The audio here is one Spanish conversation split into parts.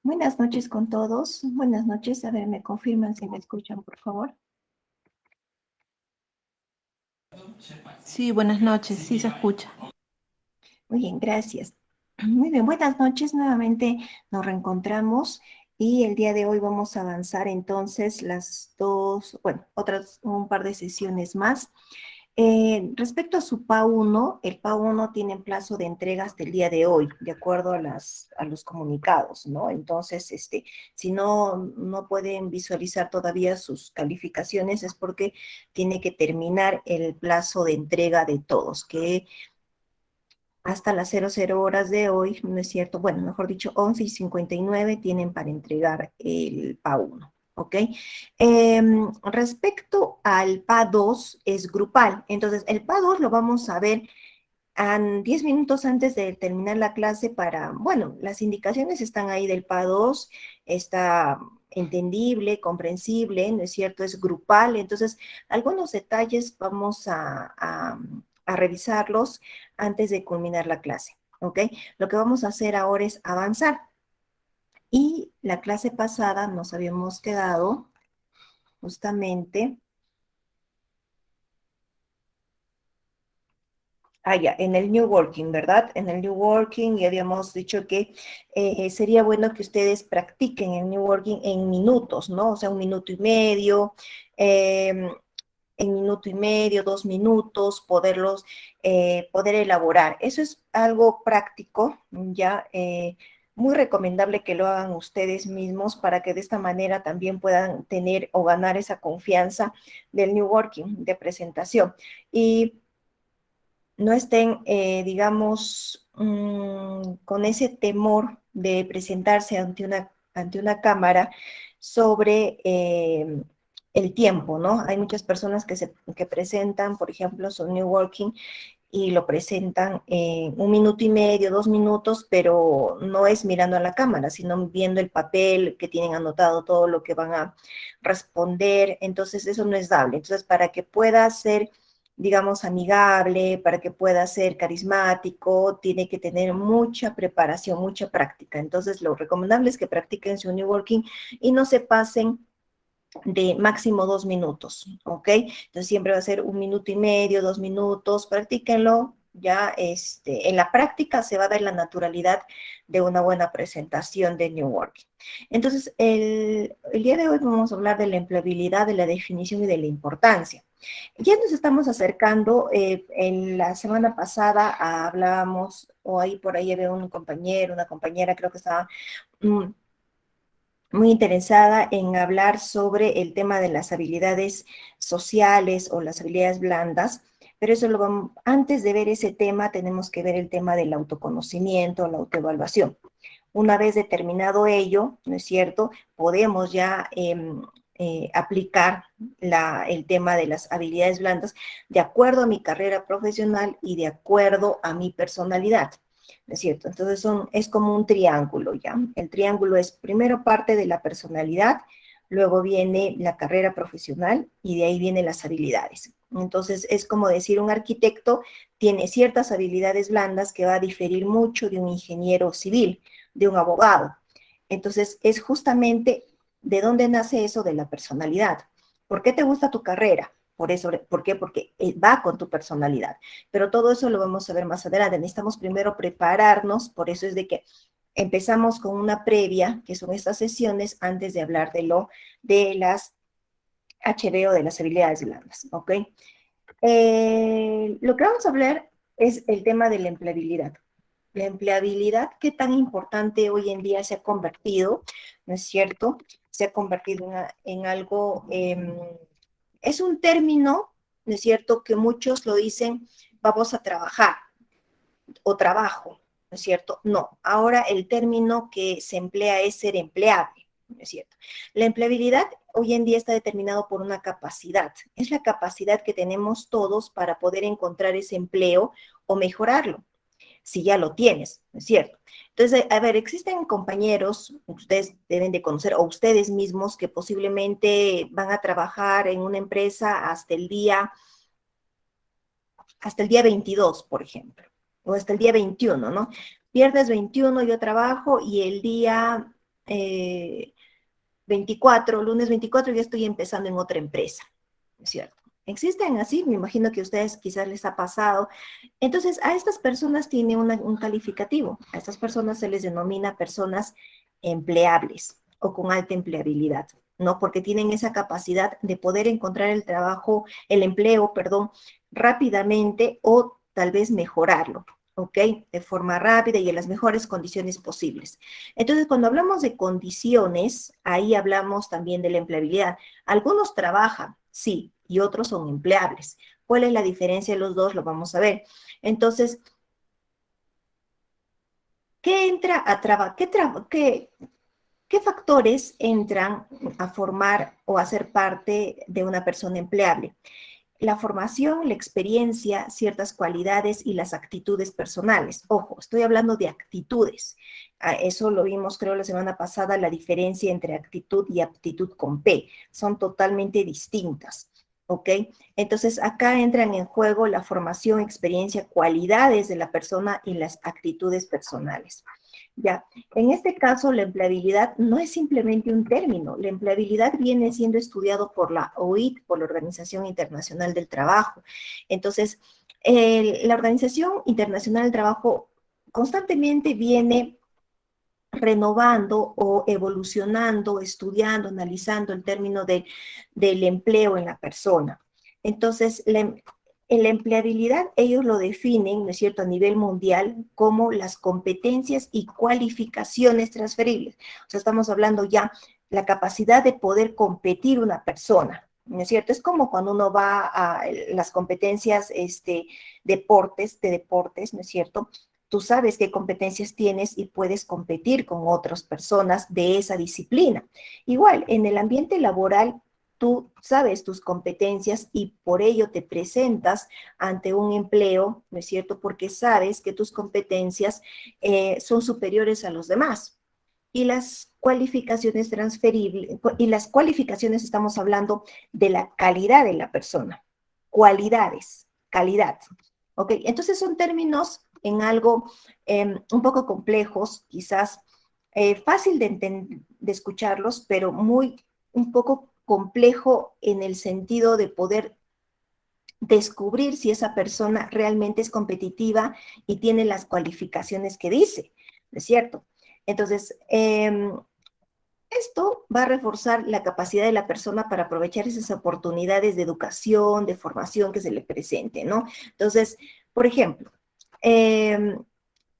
Buenas noches con todos. Buenas noches. A ver, me confirman si me escuchan, por favor. Sí, buenas noches, sí se escucha. Muy bien, gracias. Muy bien, buenas noches. Nuevamente nos reencontramos y el día de hoy vamos a avanzar entonces otras un par de sesiones más. Respecto a su PA1, el PA1 tiene plazo de entrega hasta el día de hoy, de acuerdo a los comunicados, ¿no? Entonces, si no pueden visualizar todavía sus calificaciones es porque tiene que terminar el plazo de entrega de todos, que hasta las 00 horas de hoy, ¿no es cierto? Bueno, mejor dicho, 11:59 tienen para entregar el PA1. ¿Ok? Respecto al PA2, es grupal. Entonces, el PA2 lo vamos a ver 10 minutos antes de terminar la clase bueno, las indicaciones están ahí del PA2, está entendible, comprensible, ¿no es cierto? Es grupal, entonces algunos detalles vamos a revisarlos antes de culminar la clase, ¿ok? Lo que vamos a hacer ahora es avanzar. Y la clase pasada nos habíamos quedado justamente ya, en el New Working, ¿verdad? En el New Working y habíamos dicho que sería bueno que ustedes practiquen el New Working en minutos, ¿no? O sea, 1 minuto y medio, en 1 minuto y medio, 2 minutos, poder elaborar. Eso es algo práctico, ya muy recomendable que lo hagan ustedes mismos para que de esta manera también puedan tener o ganar esa confianza del New Working, de presentación. Y no estén, digamos, con ese temor de presentarse ante una cámara sobre el tiempo, ¿no? Hay muchas personas que presentan, por ejemplo, su New Working y lo presentan en 1 minuto y medio, 2 minutos, pero no es mirando a la cámara, sino viendo el papel que tienen anotado, todo lo que van a responder. Entonces, eso no es dable. Entonces, para que pueda ser, digamos, amigable, para que pueda ser carismático, tiene que tener mucha preparación, mucha práctica. Entonces, lo recomendable es que practiquen su New Working y no se pasen de máximo 2 minutos, ¿ok? Entonces siempre va a ser 1 minuto y medio, 2 minutos, practíquenlo, ya en la práctica se va a dar la naturalidad de una buena presentación de New Working. Entonces, el día de hoy vamos a hablar de la empleabilidad, de la definición y de la importancia. Ya nos estamos acercando, en la semana pasada hablábamos, o ahí por ahí había un compañero, una compañera, creo que estaba muy interesada en hablar sobre el tema de las habilidades sociales o las habilidades blandas, pero eso antes de ver ese tema tenemos que ver el tema del autoconocimiento, la autoevaluación. Una vez determinado ello, ¿no es cierto? Podemos ya aplicar el tema de las habilidades blandas de acuerdo a mi carrera profesional y de acuerdo a mi personalidad. ¿No es cierto? Entonces es como un triángulo, ¿ya? El triángulo es primero parte de la personalidad, luego viene la carrera profesional y de ahí vienen las habilidades. Entonces es como decir, un arquitecto tiene ciertas habilidades blandas que va a diferir mucho de un ingeniero civil, de un abogado. Entonces es justamente de dónde nace eso de la personalidad. ¿Por qué te gusta tu carrera? Por eso, ¿por qué? Porque va con tu personalidad. Pero todo eso lo vamos a ver más adelante. Necesitamos primero prepararnos, por eso es de que empezamos con una previa, que son estas sesiones, antes de hablar de las HB o de las habilidades blandas, ¿ok? Lo que vamos a hablar es el tema de la empleabilidad. La empleabilidad, qué tan importante hoy en día se ha convertido, ¿no es cierto? Se ha convertido en algo, es un término, ¿no es cierto?, que muchos lo dicen, vamos a trabajar o trabajo, ¿no es cierto? No, ahora el término que se emplea es ser empleable, ¿no es cierto? La empleabilidad hoy en día está determinado por una capacidad, es la capacidad que tenemos todos para poder encontrar ese empleo o mejorarlo, si ya lo tienes, ¿no es cierto? Entonces, a ver, existen compañeros, ustedes deben de conocer, o ustedes mismos, que posiblemente van a trabajar en una empresa hasta el día 22, por ejemplo, o hasta el día 21, ¿no? Viernes 21 yo trabajo y el día lunes 24 ya estoy empezando en otra empresa, ¿no es cierto? Existen así, me imagino que a ustedes quizás les ha pasado. Entonces, a estas personas tiene un calificativo. A estas personas se les denomina personas empleables o con alta empleabilidad, ¿no? Porque tienen esa capacidad de poder encontrar el trabajo, el empleo, perdón, rápidamente o tal vez mejorarlo, ¿ok? De forma rápida y en las mejores condiciones posibles. Entonces, cuando hablamos de condiciones, ahí hablamos también de la empleabilidad. Algunos trabajan, sí, y otros son empleables. ¿Cuál es la diferencia de los dos? Lo vamos a ver. Entonces, ¿qué entra a trabajar? ¿Qué factores entran a formar o a ser parte de una persona empleable? La formación, la experiencia, ciertas cualidades y las actitudes personales. Ojo, estoy hablando de actitudes. Eso lo vimos, creo, la semana pasada, la diferencia entre actitud y aptitud con P. Son totalmente distintas. ¿Ok? Entonces, acá entran en juego la formación, experiencia, cualidades de la persona y las actitudes personales. Ya, en este caso la empleabilidad no es simplemente un término, la empleabilidad viene siendo estudiado por la OIT, por la Organización Internacional del Trabajo. Entonces, la Organización Internacional del Trabajo constantemente viene renovando o evolucionando, estudiando, analizando el término del empleo en la persona. Entonces, en la empleabilidad ellos lo definen, ¿no es cierto?, a nivel mundial como las competencias y cualificaciones transferibles. O sea, estamos hablando ya la capacidad de poder competir una persona, ¿no es cierto? Es como cuando uno va a las competencias de deportes, ¿no es cierto? Tú sabes qué competencias tienes y puedes competir con otras personas de esa disciplina. Igual, en el ambiente laboral, tú sabes tus competencias y por ello te presentas ante un empleo, ¿no es cierto? Porque sabes que tus competencias son superiores a los demás. Y las cualificaciones transferibles, y las cualificaciones estamos hablando de la calidad de la persona. Cualidades, calidad. ¿Ok? Entonces son términos en algo un poco complejos, quizás fácil de escucharlos, pero un poco complejo en el sentido de poder descubrir si esa persona realmente es competitiva y tiene las cualificaciones que dice, ¿no es cierto? Entonces, esto va a reforzar la capacidad de la persona para aprovechar esas oportunidades de educación, de formación que se le presente, ¿no? Entonces, por ejemplo, eh,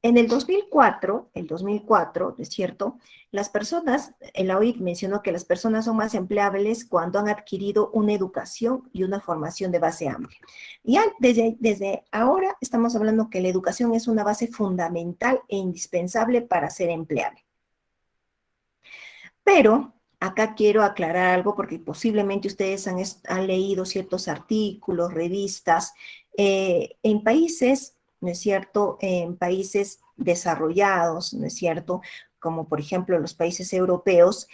en el 2004, ¿no es cierto? Las personas, el OIT mencionó que las personas son más empleables cuando han adquirido una educación y una formación de base amplia. Ya desde ahora estamos hablando que la educación es una base fundamental e indispensable para ser empleable. Pero acá quiero aclarar algo porque posiblemente ustedes han leído ciertos artículos, revistas, en países, ¿no es cierto?, en países desarrollados, ¿no es cierto?, como por ejemplo los países europeos,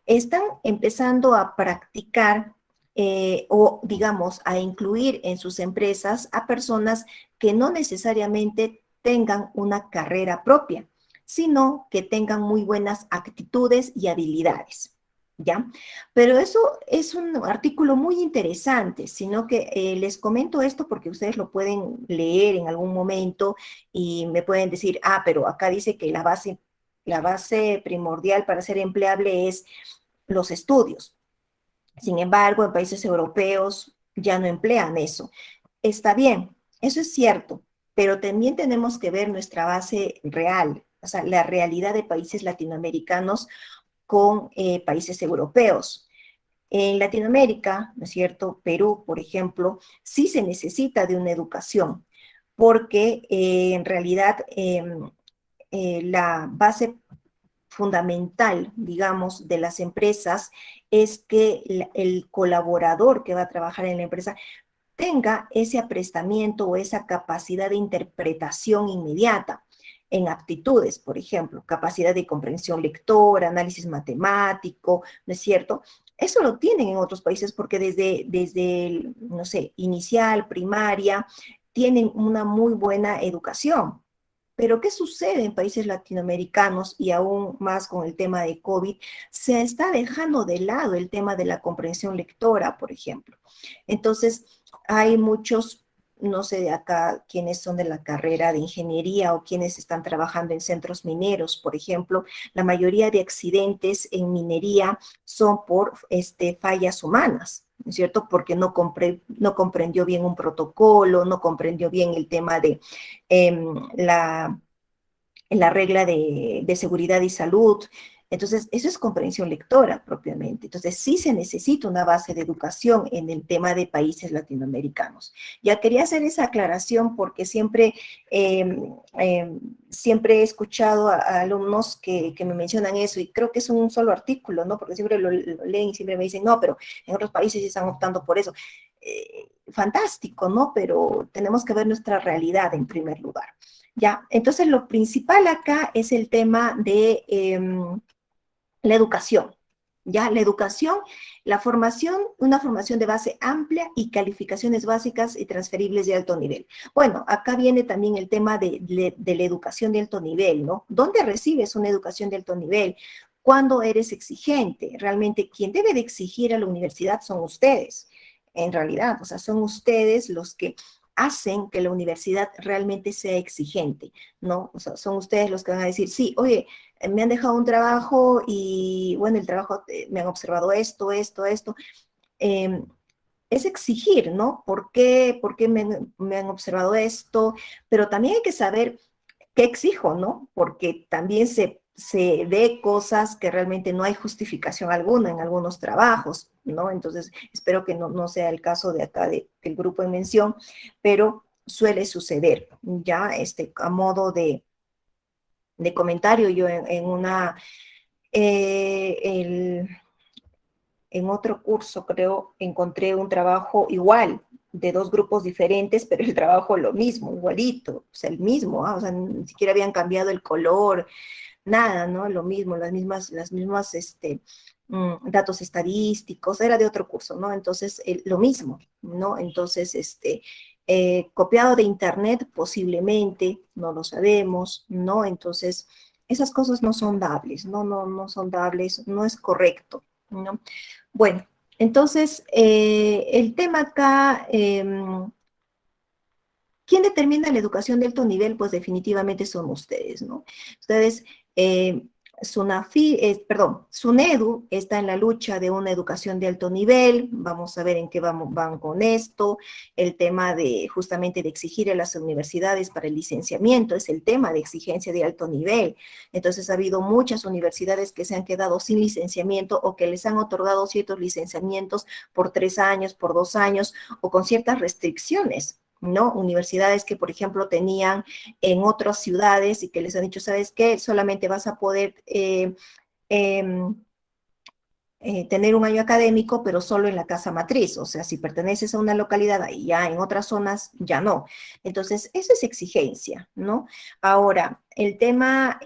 están empezando a practicar o digamos a incluir en sus empresas a personas que no necesariamente tengan una carrera propia, sino que tengan muy buenas actitudes y habilidades. ¿Ya? Pero eso es un artículo muy interesante, sino que les comento esto porque ustedes lo pueden leer en algún momento y me pueden decir, ah, pero acá dice que la base primordial para ser empleable es los estudios. Sin embargo, en países europeos ya no emplean eso. Está bien, eso es cierto, pero también tenemos que ver nuestra base real, o sea, la realidad de países latinoamericanos con países europeos. En Latinoamérica, ¿no es cierto? Perú, por ejemplo, sí se necesita de una educación, porque en realidad la base fundamental, digamos, de las empresas es que el colaborador que va a trabajar en la empresa tenga ese aprestamiento o esa capacidad de interpretación inmediata en aptitudes, por ejemplo, capacidad de comprensión lectora, análisis matemático, ¿no es cierto? Eso lo tienen en otros países porque desde no sé, inicial, primaria, tienen una muy buena educación, Pero ¿qué sucede en países latinoamericanos y aún más con el tema de COVID? Se está dejando de lado el tema de la comprensión lectora, por ejemplo. Entonces, hay muchos, no sé de acá quiénes son de la carrera de ingeniería o quienes están trabajando en centros mineros, por ejemplo, la mayoría de accidentes en minería son por fallas humanas, ¿no es cierto? Porque no comprendió bien un protocolo, no comprendió bien el tema de la regla de seguridad y salud. Entonces, eso es comprensión lectora propiamente. Entonces, sí se necesita una base de educación en el tema de países latinoamericanos. Ya quería hacer esa aclaración porque eh, siempre he escuchado a alumnos que me mencionan eso y creo que es un solo artículo, ¿no? Porque siempre lo leen y siempre me dicen, no, pero en otros países sí están optando por eso. Fantástico, ¿no? Pero tenemos que ver nuestra realidad en primer lugar. Ya, entonces lo principal acá es el tema de la educación. Ya, la educación, la formación, una formación de base amplia y calificaciones básicas y transferibles de alto nivel. Bueno, acá viene también el tema de la educación de alto nivel, ¿no? ¿Dónde recibes una educación de alto nivel? ¿Cuándo eres exigente? Realmente quien debe de exigir a la universidad son ustedes, en realidad, o sea, son ustedes los que hacen que la universidad realmente sea exigente, ¿no? O sea, son ustedes los que van a decir, sí, oye, me han dejado un trabajo y, bueno, el trabajo, me han observado esto. Eh, es exigir, ¿no? ¿Por qué me han observado esto? Pero también hay que saber qué exijo, ¿no? Porque también se ve cosas que realmente no hay justificación alguna en algunos trabajos, ¿no? Entonces, espero que no sea el caso de acá del grupo en mención, pero suele suceder, ya, a modo de comentario, yo eh, el, en otro curso, creo, encontré un trabajo igual, de dos grupos diferentes, pero el trabajo lo mismo, igualito, o sea, el mismo, o sea, ni siquiera habían cambiado el color, nada, ¿no? Lo mismo, las mismas, datos estadísticos, era de otro curso, ¿no? Entonces, lo mismo, ¿no? Entonces, copiado de internet posiblemente, no lo sabemos, ¿no? Entonces, esas cosas no son dables, no son dables, no es correcto, ¿no? Bueno, entonces, el tema acá, ¿quién determina la educación de alto nivel? Pues definitivamente son ustedes, ¿no? Ustedes, eh, SUNEDU está en la lucha de una educación de alto nivel, vamos a ver en qué van con esto, el tema de justamente de exigir a las universidades para el licenciamiento, es el tema de exigencia de alto nivel, entonces ha habido muchas universidades que se han quedado sin licenciamiento o que les han otorgado ciertos licenciamientos por 3 años, por 2 años o con ciertas restricciones, ¿no? Universidades que, por ejemplo, tenían en otras ciudades y que les han dicho, ¿sabes qué? Solamente vas a poder eh, tener un año académico, pero solo en la casa matriz. O sea, si perteneces a una localidad y ya en otras zonas, ya no. Entonces, eso es exigencia, ¿no? Ahora, el tema,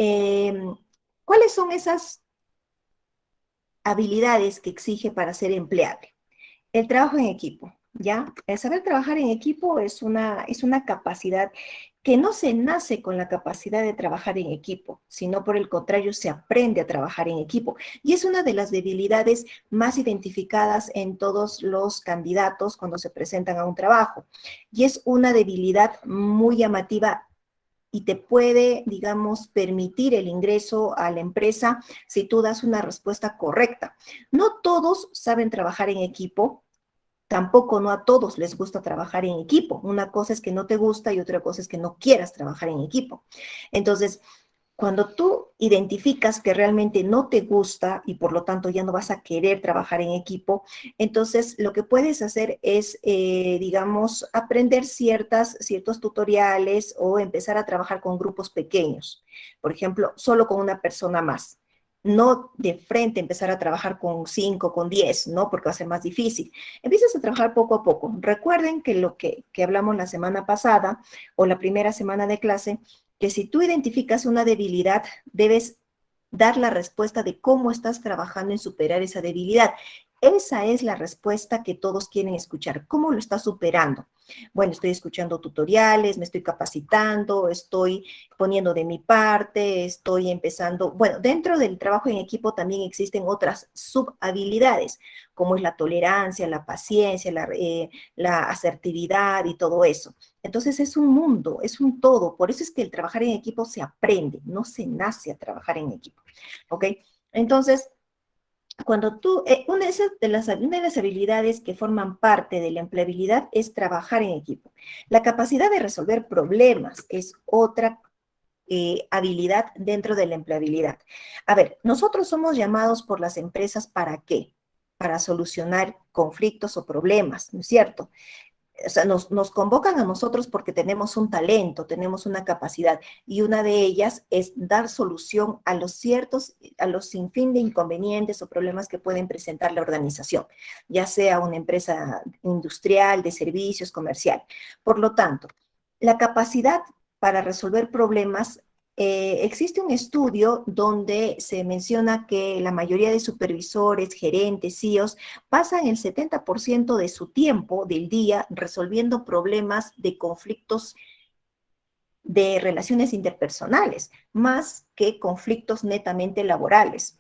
¿cuáles son esas habilidades que exige para ser empleable? El trabajo en equipo, ¿ya? El saber trabajar en equipo es una capacidad que no se nace con la capacidad de trabajar en equipo, sino por el contrario se aprende a trabajar en equipo. Y es una de las debilidades más identificadas en todos los candidatos cuando se presentan a un trabajo. Y es una debilidad muy llamativa y te puede, digamos, permitir el ingreso a la empresa si tú das una respuesta correcta. No todos saben trabajar en equipo, tampoco no a todos les gusta trabajar en equipo. Una cosa es que no te gusta y otra cosa es que no quieras trabajar en equipo. Entonces, cuando tú identificas que realmente no te gusta y por lo tanto ya no vas a querer trabajar en equipo, entonces lo que puedes hacer es, digamos, aprender ciertos tutoriales o empezar a trabajar con grupos pequeños. Por ejemplo, solo con una persona más. No de frente empezar a trabajar con 5, con 10, ¿no? Porque va a ser más difícil. Empiezas a trabajar poco a poco. Recuerden que lo que hablamos la semana pasada o la primera semana de clase, que si tú identificas una debilidad, debes dar la respuesta de cómo estás trabajando en superar esa debilidad. Esa es la respuesta que todos quieren escuchar. ¿Cómo lo está superando? Bueno, estoy escuchando tutoriales, me estoy capacitando, estoy poniendo de mi parte, estoy empezando. Bueno, dentro del trabajo en equipo también existen otras subhabilidades, como es la tolerancia, la paciencia, la asertividad y todo eso. Entonces es un mundo, es un todo. Por eso es que el trabajar en equipo se aprende, no se nace a trabajar en equipo. ¿Ok? Entonces, cuando tú, una de las habilidades que forman parte de la empleabilidad es trabajar en equipo. La capacidad de resolver problemas es otra habilidad dentro de la empleabilidad. A ver, nosotros somos llamados por las empresas ¿para qué? Para solucionar conflictos o problemas, ¿no es cierto? O sea, nos convocan a nosotros porque tenemos un talento, tenemos una capacidad, y una de ellas es dar solución a los sinfín de inconvenientes o problemas que pueden presentar la organización, ya sea una empresa industrial, de servicios, comercial. Por lo tanto, la capacidad para resolver problemas, existe un estudio donde se menciona que la mayoría de supervisores, gerentes, CEOs, pasan el 70% de su tiempo del día resolviendo problemas de conflictos de relaciones interpersonales, más que conflictos netamente laborales.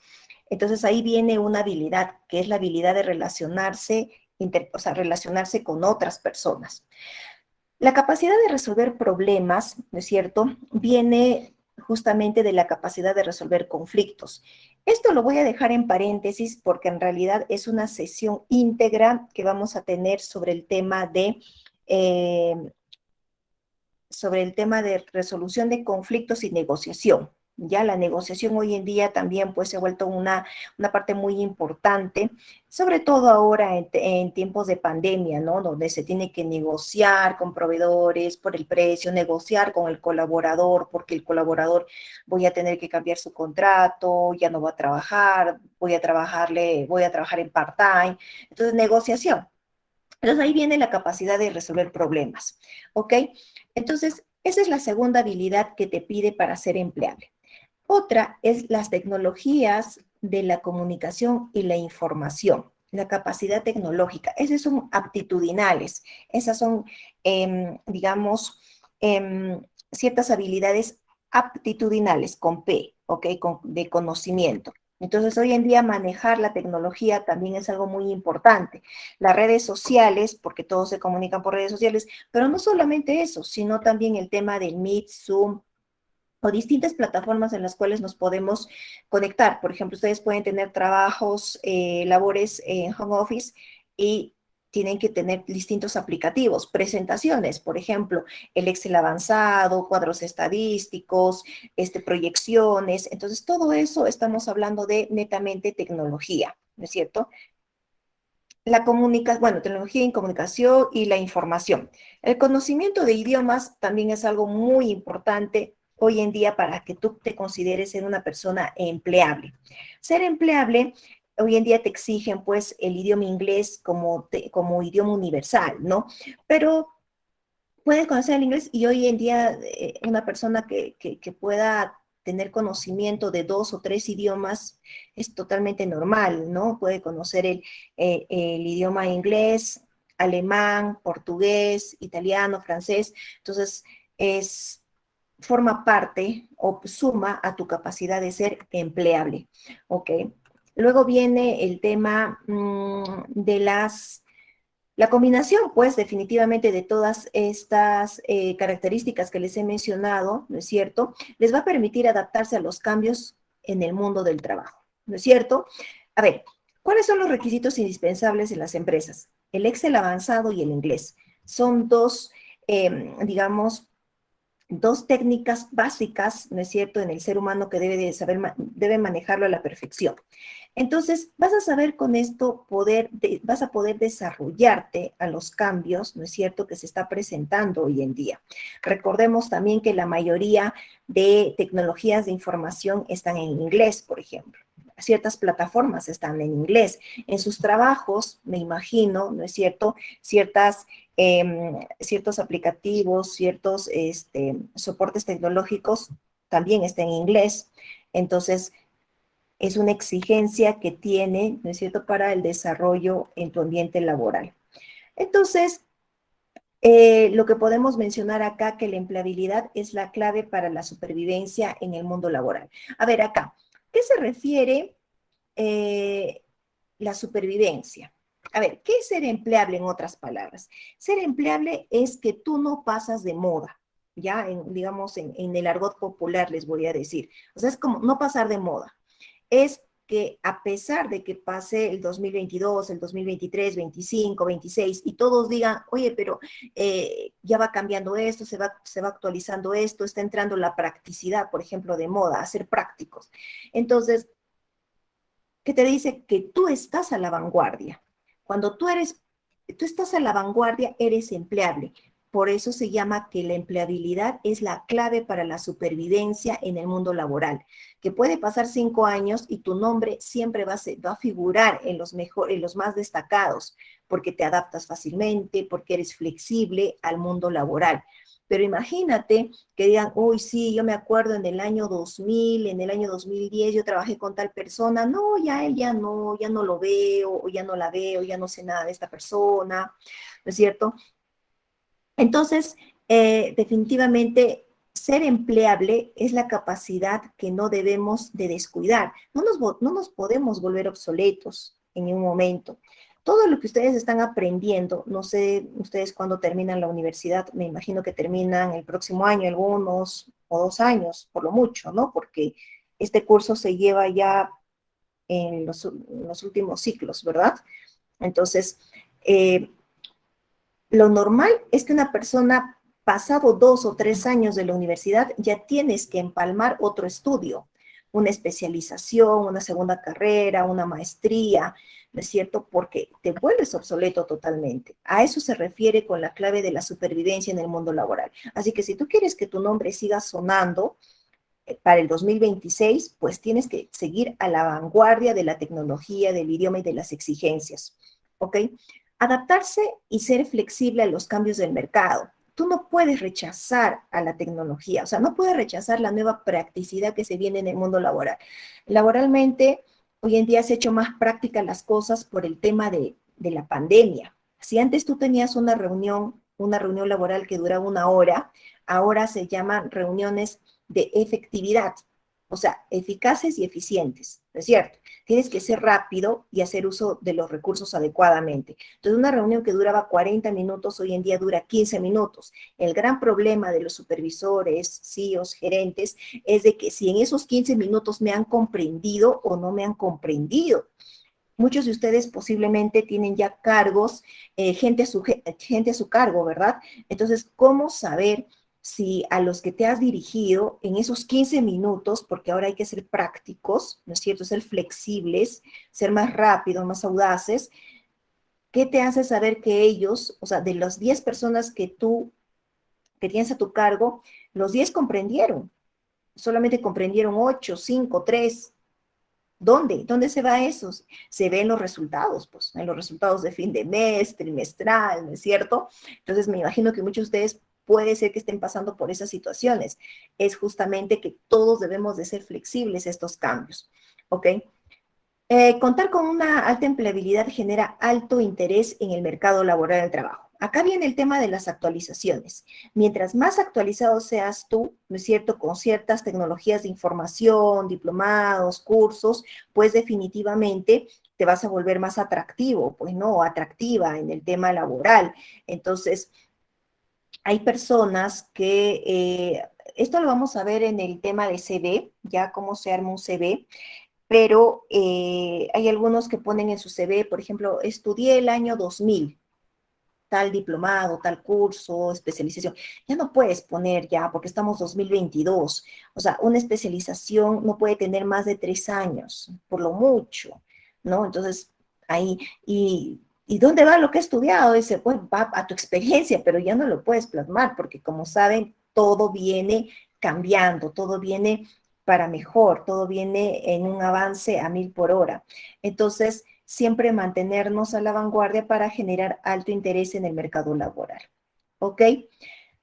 Entonces ahí viene una habilidad, que es la habilidad de relacionarse, o sea, relacionarse con otras personas. La capacidad de resolver problemas, ¿no es cierto?, viene justamente de la capacidad de resolver conflictos. Esto lo voy a dejar en paréntesis porque en realidad es una sesión íntegra que vamos a tener eh, sobre el tema de resolución de conflictos y negociación. Ya la negociación hoy en día también pues se ha vuelto una parte muy importante, sobre todo ahora en tiempos de pandemia, ¿no? Donde se tiene que negociar con proveedores por el precio, negociar con el colaborador, porque el colaborador voy a tener que cambiar su contrato, ya no va a trabajar, voy a trabajar en part-time. Entonces, negociación. Entonces ahí viene la capacidad de resolver problemas, ¿ok? Entonces, esa es la segunda habilidad que te pide para ser empleable. Otra es las tecnologías de la comunicación y la información, la capacidad tecnológica. Esas son aptitudinales, esas son, digamos, ciertas habilidades aptitudinales con P, ¿ok? De conocimiento. Entonces, hoy en día manejar la tecnología también es algo muy importante. Las redes sociales, porque todos se comunican por redes sociales, pero no solamente eso, sino también el tema del Meet, Zoom, o distintas plataformas en las cuales nos podemos conectar. Por ejemplo, ustedes pueden tener trabajos, labores en home office y tienen que tener distintos aplicativos, presentaciones, por ejemplo, el Excel avanzado, cuadros estadísticos, proyecciones. Entonces, todo eso estamos hablando de netamente tecnología, ¿no es cierto? Bueno, tecnología en comunicación y la información. El conocimiento de idiomas también es algo muy importante hoy en día para que tú te consideres ser una persona empleable. Ser empleable, hoy en día te exigen pues el idioma inglés como idioma universal, ¿no? Pero puedes conocer el inglés y hoy en día una persona que pueda tener conocimiento de 2 o 3 idiomas es totalmente normal, ¿no? Puede conocer el idioma inglés, alemán, portugués, italiano, francés. Entonces, forma parte o suma a tu capacidad de ser empleable, ¿ok? Luego viene el tema de la combinación, pues, definitivamente de todas estas características que les he mencionado, ¿no es cierto?, les va a permitir adaptarse a los cambios en el mundo del trabajo, ¿no es cierto? A ver, ¿cuáles son los requisitos indispensables en las empresas? El Excel avanzado y el inglés. Son digamos, dos técnicas básicas, ¿no es cierto?, en el ser humano que debe manejarlo a la perfección. Entonces, vas a saber con esto vas a poder desarrollarte a los cambios, ¿no es cierto?, que se está presentando hoy en día. Recordemos también que la mayoría de tecnologías de información están en inglés, por ejemplo. Ciertas plataformas están en inglés. En sus trabajos, me imagino, ¿no es cierto?, ciertos aplicativos, ciertos soportes tecnológicos también están en inglés. Entonces, es una exigencia que tiene, ¿no es cierto?, para el desarrollo en tu ambiente laboral. Entonces, lo que podemos mencionar acá, que la empleabilidad es la clave para la supervivencia en el mundo laboral. A ver, acá, ¿qué se refiere la supervivencia? A ver, ¿qué es ser empleable en otras palabras? Ser empleable es que tú no pasas de moda, ya, digamos, en el argot popular les voy a decir. O sea, es como no pasar de moda. Es que a pesar de que pase el 2022, el 2023, 25, 26, y todos digan, oye, pero ya va cambiando esto, se va actualizando esto, está entrando la practicidad, por ejemplo, de moda, a ser prácticos. Entonces, ¿qué te dice? Que tú estás a la vanguardia. Cuando tú estás a la vanguardia, eres empleable. Por eso se llama que la empleabilidad es la clave para la supervivencia en el mundo laboral, que puede pasar 5 años y tu nombre siempre va a figurar en en los más destacados, porque te adaptas fácilmente, porque eres flexible al mundo laboral. Pero imagínate que digan, uy, sí, yo me acuerdo en el año 2000, en el año 2010, yo trabajé con tal persona, no, ya él ya no lo veo, o ya no la veo, ya no sé nada de esta persona, ¿no es cierto? Entonces, definitivamente, ser empleable es la capacidad que no debemos de descuidar. No nos podemos volver obsoletos en un momento. Todo lo que ustedes están aprendiendo, no sé ustedes cuándo terminan la universidad, me imagino que terminan el próximo año, algunos o 2 años, por lo mucho, ¿no? Porque este curso se lleva ya en los últimos ciclos, ¿verdad? Entonces, eh, lo normal es que una persona, pasado 2 o 3 años de la universidad, ya tienes que empalmar otro estudio, una especialización, una segunda carrera, una maestría, ¿no es cierto? Porque te vuelves obsoleto totalmente. A eso se refiere con la clave de la supervivencia en el mundo laboral. Así que si tú quieres que tu nombre siga sonando para el 2026, pues tienes que seguir a la vanguardia de la tecnología, del idioma y de las exigencias, ¿ok? Adaptarse y ser flexible a los cambios del mercado. Tú no puedes rechazar a la tecnología, o sea, no puedes rechazar la nueva practicidad que se viene en el mundo laboral. Laboralmente, hoy en día se ha hecho más práctica las cosas por el tema de la pandemia. Si antes tú tenías una reunión laboral que duraba 1 hora, ahora se llaman reuniones de efectividad, o sea, eficaces y eficientes, ¿no es cierto? Tienes que ser rápido y hacer uso de los recursos adecuadamente. Entonces, una reunión que duraba 40 minutos, hoy en día dura 15 minutos. El gran problema de los supervisores, CEOs, gerentes, es de que si en esos 15 minutos me han comprendido o no me han comprendido. Muchos de ustedes posiblemente tienen ya cargos, gente a su cargo, ¿verdad? Entonces, ¿cómo saber si a los que te has dirigido en esos 15 minutos, porque ahora hay que ser prácticos, ¿no es cierto? Ser flexibles, ser más rápidos, más audaces, ¿qué te hace saber que ellos, o sea, de las 10 personas que tienes a tu cargo, los 10 comprendieron? Solamente comprendieron 8, 5, 3. ¿Dónde? ¿Dónde se va eso? Se ve en los resultados, pues, en los resultados de fin de mes, trimestral, ¿no es cierto? Entonces me imagino que muchos de ustedes puede ser que estén pasando por esas situaciones. Es justamente que todos debemos de ser flexibles a estos cambios, ¿ok? Contar con una alta empleabilidad genera alto interés en el mercado laboral del trabajo. Acá viene el tema de las actualizaciones. Mientras más actualizado seas tú, ¿no es cierto?, con ciertas tecnologías de información, diplomados, cursos, pues definitivamente te vas a volver más atractivo, pues no, atractiva en el tema laboral. Entonces, hay personas que, esto lo vamos a ver en el tema de CV, ya cómo se arma un CV, pero hay algunos que ponen en su CV, por ejemplo, estudié el año 2000, tal diplomado, tal curso, especialización. Ya no puedes poner ya, porque estamos 2022. O sea, una especialización no puede tener más de 3 años, por lo mucho, ¿no? Entonces, ahí, ¿y dónde va lo que he estudiado? Dice, pues va a tu experiencia, pero ya no lo puedes plasmar, porque como saben, todo viene cambiando, todo viene para mejor, todo viene en un avance a 1000 por hora. Entonces, siempre mantenernos a la vanguardia para generar alto interés en el mercado laboral. ¿Ok?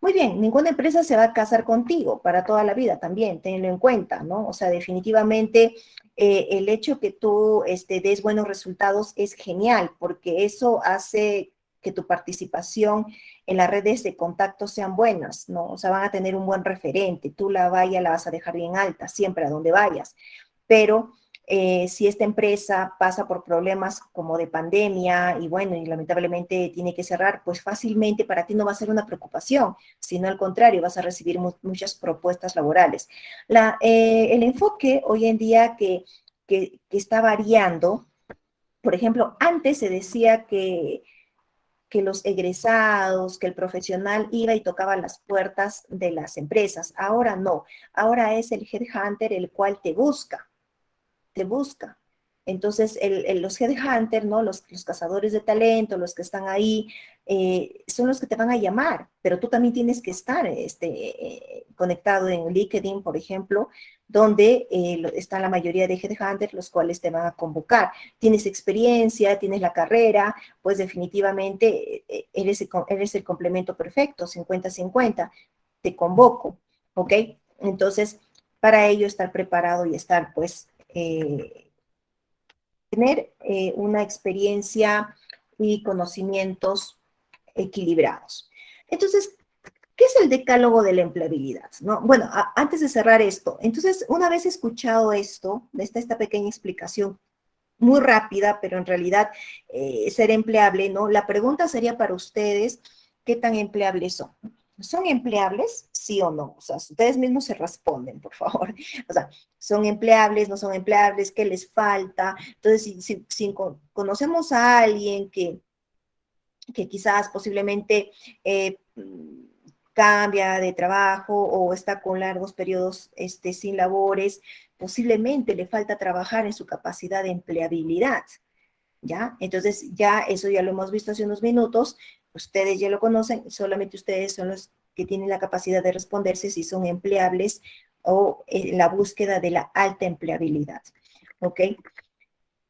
Muy bien, ninguna empresa se va a casar contigo para toda la vida también, tenlo en cuenta, ¿no? O sea, definitivamente el hecho que tú des buenos resultados es genial, porque eso hace que tu participación en las redes de contacto sean buenas, ¿no? O sea, van a tener un buen referente, tú la vaya, la vas a dejar bien alta, siempre a donde vayas. Pero si esta empresa pasa por problemas como de pandemia y bueno, y lamentablemente tiene que cerrar, pues fácilmente para ti no va a ser una preocupación, sino al contrario, vas a recibir muchas propuestas laborales. El enfoque hoy en día que está variando, por ejemplo, antes se decía que los egresados, que el profesional iba y tocaba las puertas de las empresas. Ahora no, ahora es el headhunter el cual te busca. Entonces, los headhunters, ¿no? Los cazadores de talento, los que están ahí, son los que te van a llamar, pero tú también tienes que estar conectado en LinkedIn, por ejemplo, donde está la mayoría de headhunters, los cuales te van a convocar. Tienes experiencia, tienes la carrera, pues definitivamente eres el complemento perfecto, 50-50, te convoco, ¿ok? Entonces, para ello estar preparado y estar, pues, tener una experiencia y conocimientos equilibrados. Entonces, ¿qué es el decálogo de la empleabilidad? ¿No? Bueno, antes de cerrar esto, entonces, una vez escuchado esto, esta pequeña explicación muy rápida, pero en realidad ser empleable, ¿no? La pregunta sería para ustedes, ¿qué tan empleables son? ¿Son empleables? ¿Sí o no? O sea, ustedes mismos se responden, por favor. O sea, ¿son empleables? ¿No son empleables? ¿Qué les falta? Entonces, si conocemos a alguien que quizás posiblemente cambia de trabajo o está con largos periodos sin labores, posiblemente le falta trabajar en su capacidad de empleabilidad, ¿ya? Entonces, ya eso ya lo hemos visto hace unos minutos, ustedes ya lo conocen, solamente ustedes son los que tienen la capacidad de responderse si son empleables o la búsqueda de la alta empleabilidad, ¿ok?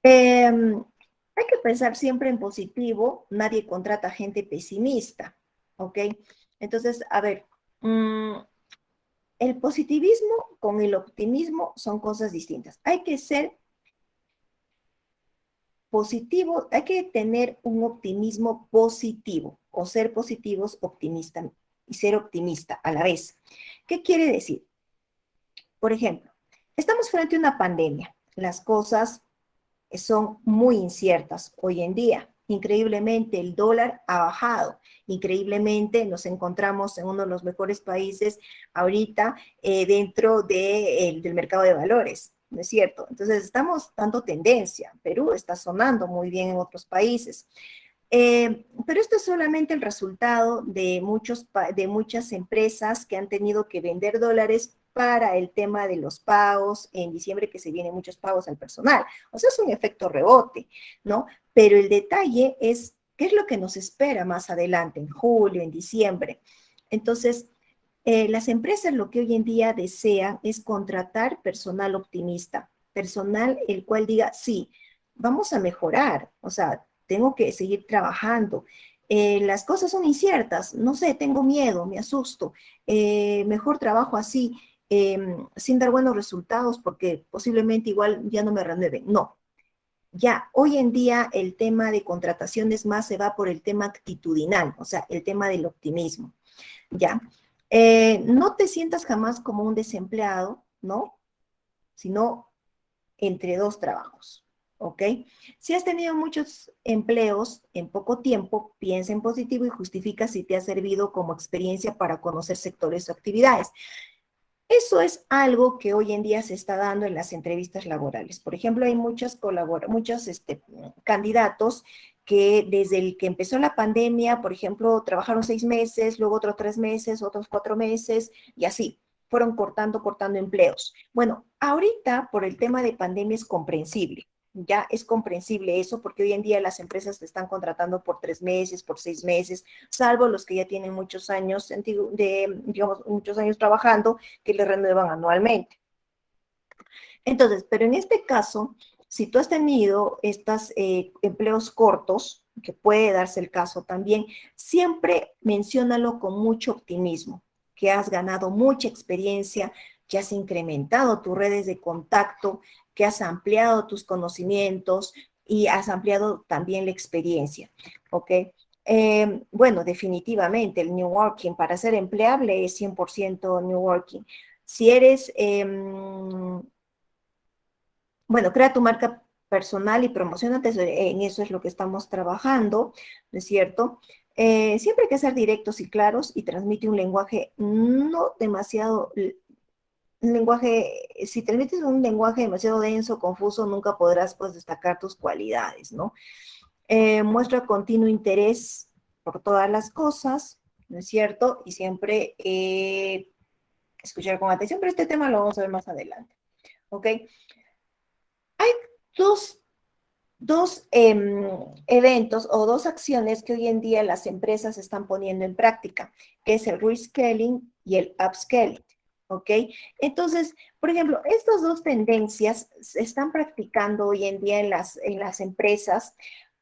Hay que pensar siempre en positivo, nadie contrata gente pesimista, ¿ok? Entonces, a ver, el positivismo con el optimismo son cosas distintas. Hay que ser positivo, hay que tener un optimismo positivo o ser positivos optimista y ser optimista a la vez. ¿Qué quiere decir? Por ejemplo, estamos frente a una pandemia. Las cosas son muy inciertas hoy en día. Increíblemente el dólar ha bajado, increíblemente nos encontramos en uno de los mejores países ahorita dentro del mercado de valores, ¿no es cierto? Entonces estamos dando tendencia, Perú está sonando muy bien en otros países. Pero esto es solamente el resultado de muchas empresas que han tenido que vender dólares para el tema de los pagos en diciembre, que se vienen muchos pagos al personal. O sea, es un efecto rebote, ¿no? Pero el detalle es qué es lo que nos espera más adelante, en julio, en diciembre. Entonces, las empresas lo que hoy en día desean es contratar personal optimista, personal el cual diga, sí, vamos a mejorar, o sea, tengo que seguir trabajando. Las cosas son inciertas, no sé, tengo miedo, me asusto, mejor trabajo así, sin dar buenos resultados porque posiblemente igual ya no me renueven. No, ya hoy en día el tema de contrataciones más se va por el tema actitudinal, o sea, el tema del optimismo, ¿ya? No te sientas jamás como un desempleado, ¿no? Sino entre dos trabajos, ¿ok? Si has tenido muchos empleos en poco tiempo, piensa en positivo y justifica si te ha servido como experiencia para conocer sectores o actividades. Eso es algo que hoy en día se está dando en las entrevistas laborales. Por ejemplo, hay muchos candidatos que desde el que empezó la pandemia, por ejemplo, trabajaron 6 meses, luego otros 3 meses, otros 4 meses y así. Fueron cortando empleos. Bueno, ahorita por el tema de pandemia es comprensible. Ya es comprensible eso porque hoy en día las empresas te están contratando por 3 meses, por 6 meses, salvo los que ya tienen muchos años, digamos, muchos años trabajando que le renuevan anualmente. Entonces, pero en este caso, si tú has tenido estos empleos cortos, que puede darse el caso también, siempre menciónalo con mucho optimismo, que has ganado mucha experiencia, que has incrementado tus redes de contacto, que has ampliado tus conocimientos y has ampliado también la experiencia, ¿ok? Bueno, definitivamente el New Working para ser empleable es 100% New Working. Si eres, bueno, crea tu marca personal y promocionate, en eso es lo que estamos trabajando, ¿no es cierto? Siempre hay que ser directos y claros y transmite un lenguaje no demasiado, un lenguaje, si transmites un lenguaje demasiado denso, confuso, nunca podrás pues destacar tus cualidades, ¿no? Muestra continuo interés por todas las cosas, ¿no es cierto? Y siempre escuchar con atención, pero este tema lo vamos a ver más adelante, ¿ok? Hay dos eventos o dos acciones que hoy en día las empresas están poniendo en práctica, que es el reskilling y el upskilling, ¿ok? Entonces, por ejemplo, estas dos tendencias se están practicando hoy en día en las empresas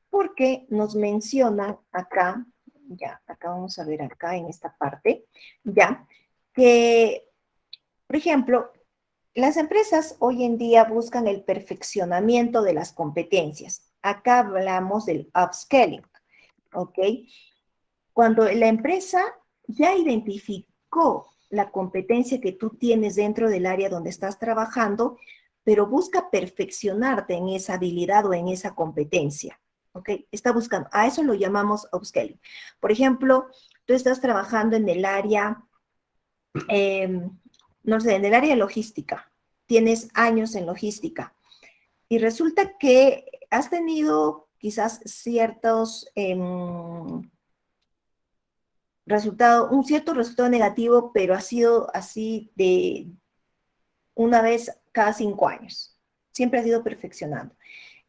porque nos mencionan acá, ya, acá vamos a ver acá en esta parte, ya, que, por ejemplo, las empresas hoy en día buscan el perfeccionamiento de las competencias. Acá hablamos del upscaling, ¿ok? Cuando la empresa ya identificó la competencia que tú tienes dentro del área donde estás trabajando, pero busca perfeccionarte en esa habilidad o en esa competencia, ¿ok? Está buscando, a eso lo llamamos upscaling. Por ejemplo, tú estás trabajando en el área no sé, en el área de logística, tienes años en logística y resulta que has tenido quizás ciertos resultados, un cierto resultado negativo, pero ha sido así de una vez cada 5 años. Siempre has ido perfeccionando.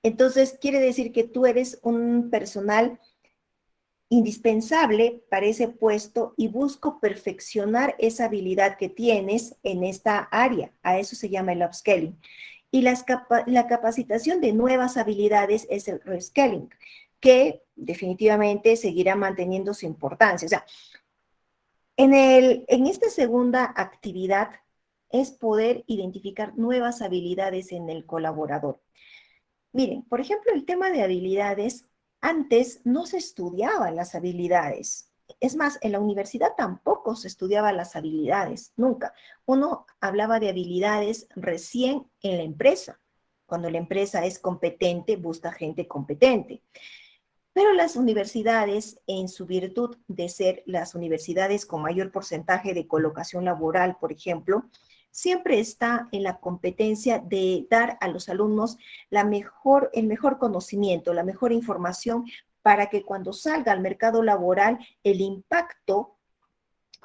Entonces, quiere decir que tú eres un personal indispensable para ese puesto y busco perfeccionar esa habilidad que tienes en esta área. A eso se llama el upscaling. Y la capacitación de nuevas habilidades es el reskilling, que definitivamente seguirá manteniendo su importancia. O sea, en esta segunda actividad es poder identificar nuevas habilidades en el colaborador. Miren, por ejemplo, el tema de habilidades, antes no se estudiaban las habilidades. Es más, en la universidad tampoco se estudiaban las habilidades, nunca. Uno hablaba de habilidades recién en la empresa. Cuando la empresa es competente, busca gente competente. Pero las universidades, en su virtud de ser las universidades con mayor porcentaje de colocación laboral, por ejemplo, siempre está en la competencia de dar a los alumnos el mejor conocimiento, la mejor información para que cuando salga al mercado laboral el impacto,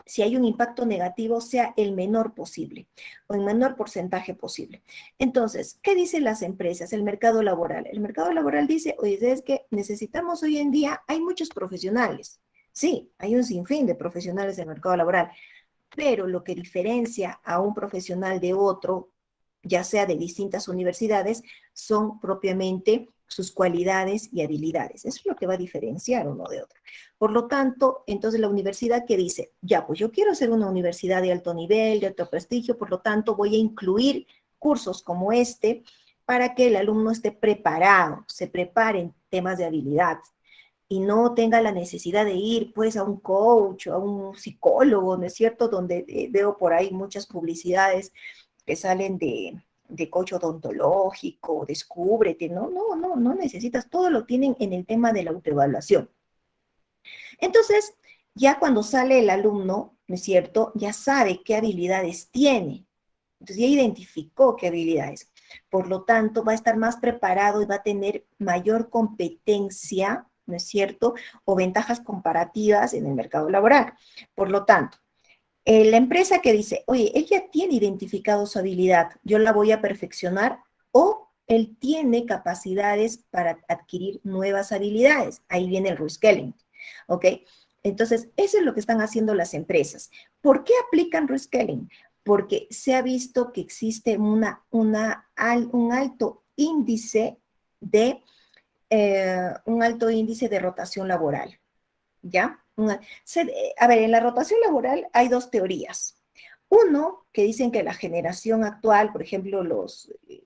si hay un impacto negativo, sea el menor posible o el menor porcentaje posible. Entonces, ¿qué dicen las empresas? El mercado laboral. El mercado laboral dice, oye, es que necesitamos hoy en día, hay muchos profesionales. Sí, hay un sinfín de profesionales del mercado laboral, pero lo que diferencia a un profesional de otro, ya sea de distintas universidades, son propiamente sus cualidades y habilidades. Eso es lo que va a diferenciar uno de otro. Por lo tanto, entonces la universidad que dice, ya, pues yo quiero ser una universidad de alto nivel, de alto prestigio, por lo tanto voy a incluir cursos como este para que el alumno esté preparado, se prepare en temas de habilidad y no tenga la necesidad de ir pues a un coach o a un psicólogo, ¿no es cierto? Donde veo por ahí muchas publicidades que salen de coach odontológico, descúbrete, no necesitas, todo lo tienen en el tema de la autoevaluación. Entonces, ya cuando sale el alumno, ¿no es cierto? Ya sabe qué habilidades tiene. Entonces ya identificó qué habilidades. Por lo tanto, va a estar más preparado y va a tener mayor competencia, ¿no es cierto? O ventajas comparativas en el mercado laboral. Por lo tanto, la empresa que dice, oye, él ya tiene identificado su habilidad, yo la voy a perfeccionar, o él tiene capacidades para adquirir nuevas habilidades. Ahí viene el reskilling, ¿ok? Entonces, eso es lo que están haciendo las empresas. ¿Por qué aplican reskilling? Porque se ha visto que existe un alto índice de un alto índice de rotación laboral, ¿ya? A ver, en la rotación laboral hay dos teorías. Uno, que dicen que la generación actual, por ejemplo,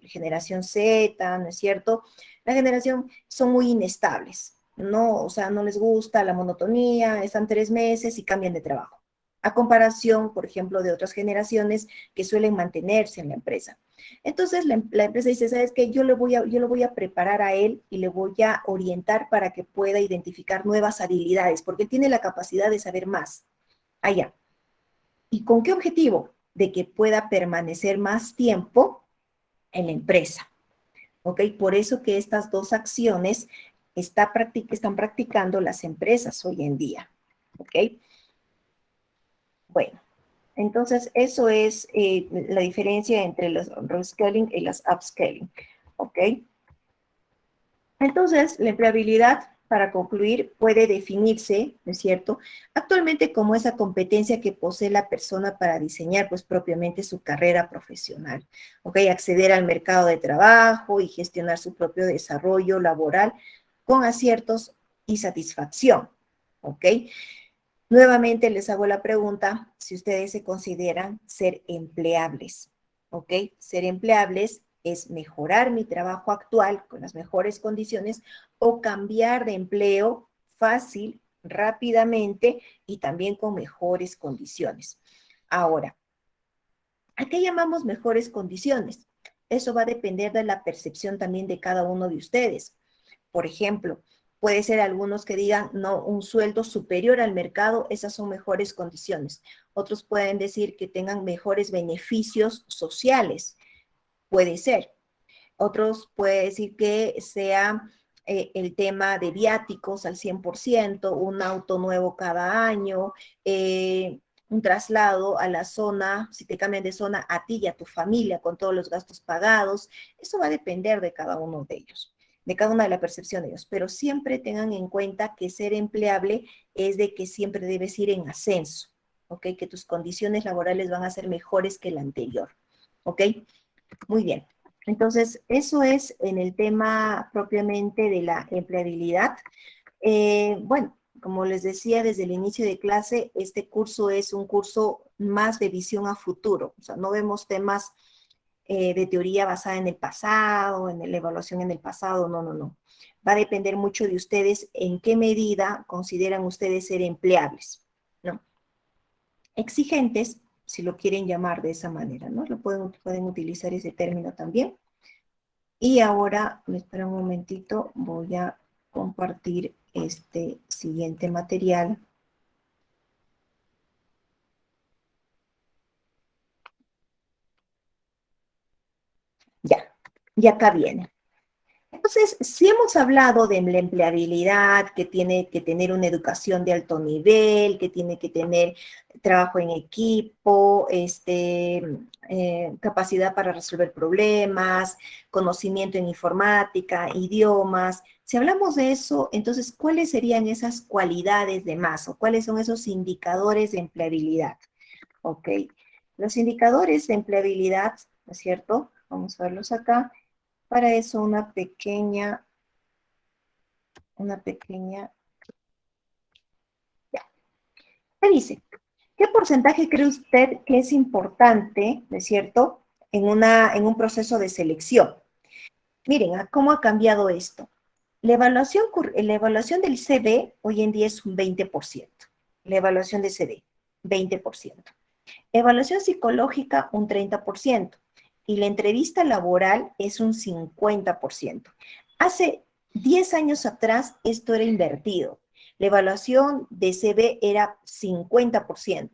generación Z, ¿no es cierto? La generación son muy inestables, ¿no? O sea, no les gusta la monotonía, están 3 meses y cambian de trabajo. A comparación, por ejemplo, de otras generaciones que suelen mantenerse en la empresa. Entonces, la empresa dice, ¿sabes qué? Yo lo voy a preparar a él y le voy a orientar para que pueda identificar nuevas habilidades, porque él tiene la capacidad de saber más. Allá. ¿Y con qué objetivo? De que pueda permanecer más tiempo en la empresa. ¿Ok? Por eso que estas dos acciones están practicando las empresas hoy en día. ¿Ok? Bueno, entonces eso es la diferencia entre los reskilling y las upskilling. ¿Ok? Entonces, la empleabilidad, para concluir, puede definirse, ¿no es cierto?, actualmente como esa competencia que posee la persona para diseñar, pues, propiamente su carrera profesional, ¿ok? Acceder al mercado de trabajo y gestionar su propio desarrollo laboral con aciertos y satisfacción, ¿ok? Nuevamente les hago la pregunta si ustedes se consideran ser empleables, ¿ok? Ser empleables es mejorar mi trabajo actual con las mejores condiciones o cambiar de empleo fácil, rápidamente y también con mejores condiciones. Ahora, ¿a qué llamamos mejores condiciones? Eso va a depender de la percepción también de cada uno de ustedes. Por ejemplo, puede ser algunos que digan, no, un sueldo superior al mercado, esas son mejores condiciones. Otros pueden decir que tengan mejores beneficios sociales, puede ser. Otros pueden decir que sea el tema de viáticos al 100%, un auto nuevo cada año, un traslado a la zona, si te cambian de zona, a ti y a tu familia con todos los gastos pagados. Eso va a depender de cada uno de ellos, de cada una de la percepción de ellos, pero siempre tengan en cuenta que ser empleable es de que siempre debes ir en ascenso, ¿ok? Que tus condiciones laborales van a ser mejores que la anterior, ¿ok? Muy bien. Entonces, eso es en el tema propiamente de la empleabilidad. Bueno, como les decía desde el inicio de clase, este curso es un curso más de visión a futuro. O sea, no vemos temas de teoría basada en el pasado, en la evaluación en el pasado, no, no, no. Va a depender mucho de ustedes en qué medida consideran ustedes ser empleables, ¿no? Exigentes, si lo quieren llamar de esa manera, ¿no? Pueden utilizar ese término también. Y ahora, me espera un momentito, voy a compartir este siguiente material. Ya, y acá viene. Entonces, si hemos hablado de la empleabilidad, que tiene que tener una educación de alto nivel, que tiene que tener trabajo en equipo, capacidad para resolver problemas, conocimiento en informática, idiomas. Si hablamos de eso, entonces, ¿cuáles serían esas cualidades de más o cuáles son esos indicadores de empleabilidad? Ok, los indicadores de empleabilidad, ¿no es cierto? Vamos a verlos acá. Para eso ya. ¿Qué dice? ¿Qué porcentaje cree usted que es importante, ¿no es cierto?, en un proceso de selección? Miren, ¿cómo ha cambiado esto? La evaluación del CV hoy en día es un 20%. La evaluación de CV, 20%. Evaluación psicológica, un 30%. Y la entrevista laboral es un 50%. Hace 10 años atrás esto era invertido. La evaluación de CV era 50%.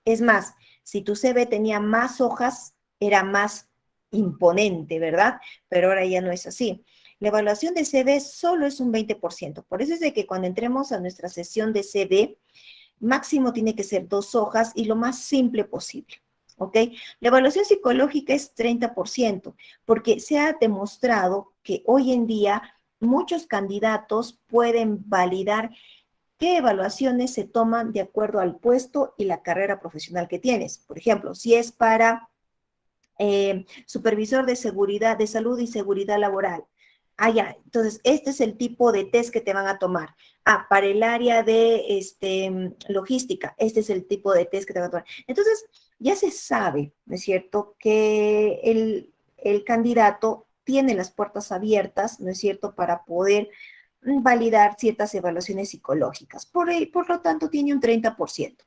Es más, si tu CV tenía más hojas, era más imponente, ¿verdad? Pero ahora ya no es así. La evaluación de CV solo es un 20%. Por eso es de que cuando entremos a nuestra sesión de CV, máximo tiene que ser 2 hojas y lo más simple posible. ¿Ok? La evaluación psicológica es 30%, porque se ha demostrado que hoy en día muchos candidatos pueden validar qué evaluaciones se toman de acuerdo al puesto y la carrera profesional que tienes. Por ejemplo, si es para supervisor de seguridad, de salud y seguridad laboral, Ah, ya, entonces este es el tipo de test que te van a tomar. Ah, para el área de logística, este es el tipo de test que te van a tomar. Entonces, ya se sabe, ¿no es cierto?, que el candidato tiene las puertas abiertas, ¿no es cierto?, para poder validar ciertas evaluaciones psicológicas. Por lo tanto, tiene un 30%.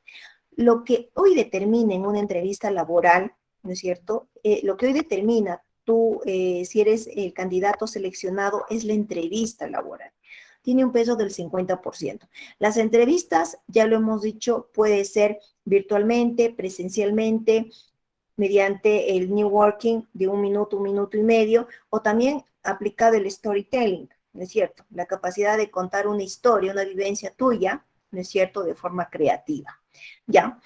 Lo que hoy determina en una entrevista laboral, ¿no es cierto? Lo que hoy determina tú, si eres el candidato seleccionado, es la entrevista laboral. Tiene un peso del 50%. Las entrevistas, ya lo hemos dicho, puede ser virtualmente, presencialmente, mediante el New Working de un minuto y medio, o también aplicado el storytelling, ¿no es cierto? La capacidad de contar una historia, una vivencia tuya, ¿no es cierto?, de forma creativa. ¿Ya?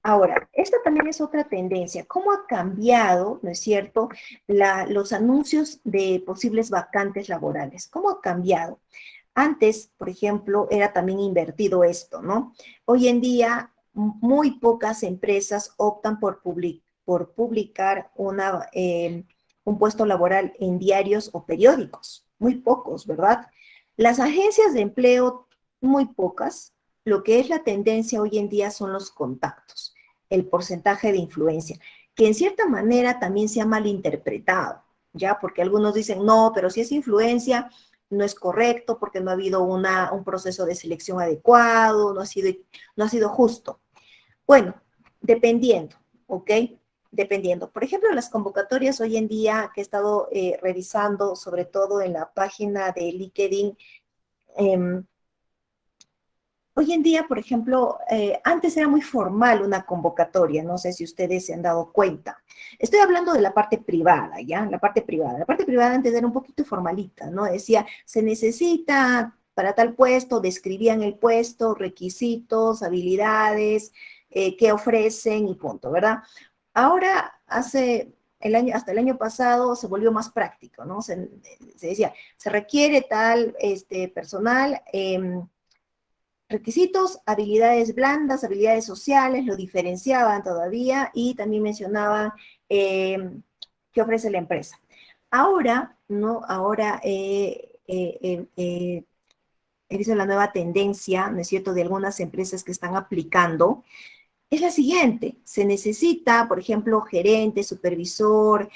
Ahora, esta también es otra tendencia. ¿Cómo ha cambiado, no es cierto, los anuncios de posibles vacantes laborales? ¿Cómo ha cambiado? Antes, por ejemplo, era también invertido esto, ¿no? Hoy en día, muy pocas empresas optan por publicar un puesto laboral en diarios o periódicos. Muy pocos, ¿verdad? Las agencias de empleo, muy pocas. Lo que es la tendencia hoy en día son los contactos, el porcentaje de influencia, que en cierta manera también se ha malinterpretado, ¿ya? Porque algunos dicen, no, pero si es influencia, no es correcto porque no ha habido un proceso de selección adecuado, no ha sido justo. Bueno, dependiendo, ¿ok? Dependiendo. Por ejemplo, las convocatorias hoy en día que he estado revisando, sobre todo en la página de LinkedIn, eh, hoy en día, por ejemplo, antes era muy formal una convocatoria, no sé si ustedes se han dado cuenta. Estoy hablando de la parte privada, ¿ya? La parte privada. La parte privada antes era un poquito formalita, ¿no? Decía, se necesita para tal puesto, describían el puesto, requisitos, habilidades, qué ofrecen y punto, ¿verdad? Ahora, hasta el año pasado se volvió más práctico, ¿no? Se decía, se requiere tal personal, requisitos, habilidades blandas, habilidades sociales, lo diferenciaban todavía y también mencionaban qué ofrece la empresa. Ahora, ¿no? Ahora he visto la nueva tendencia, ¿no es cierto?, de algunas empresas que están aplicando, es la siguiente. Se necesita, por ejemplo, gerente, supervisor,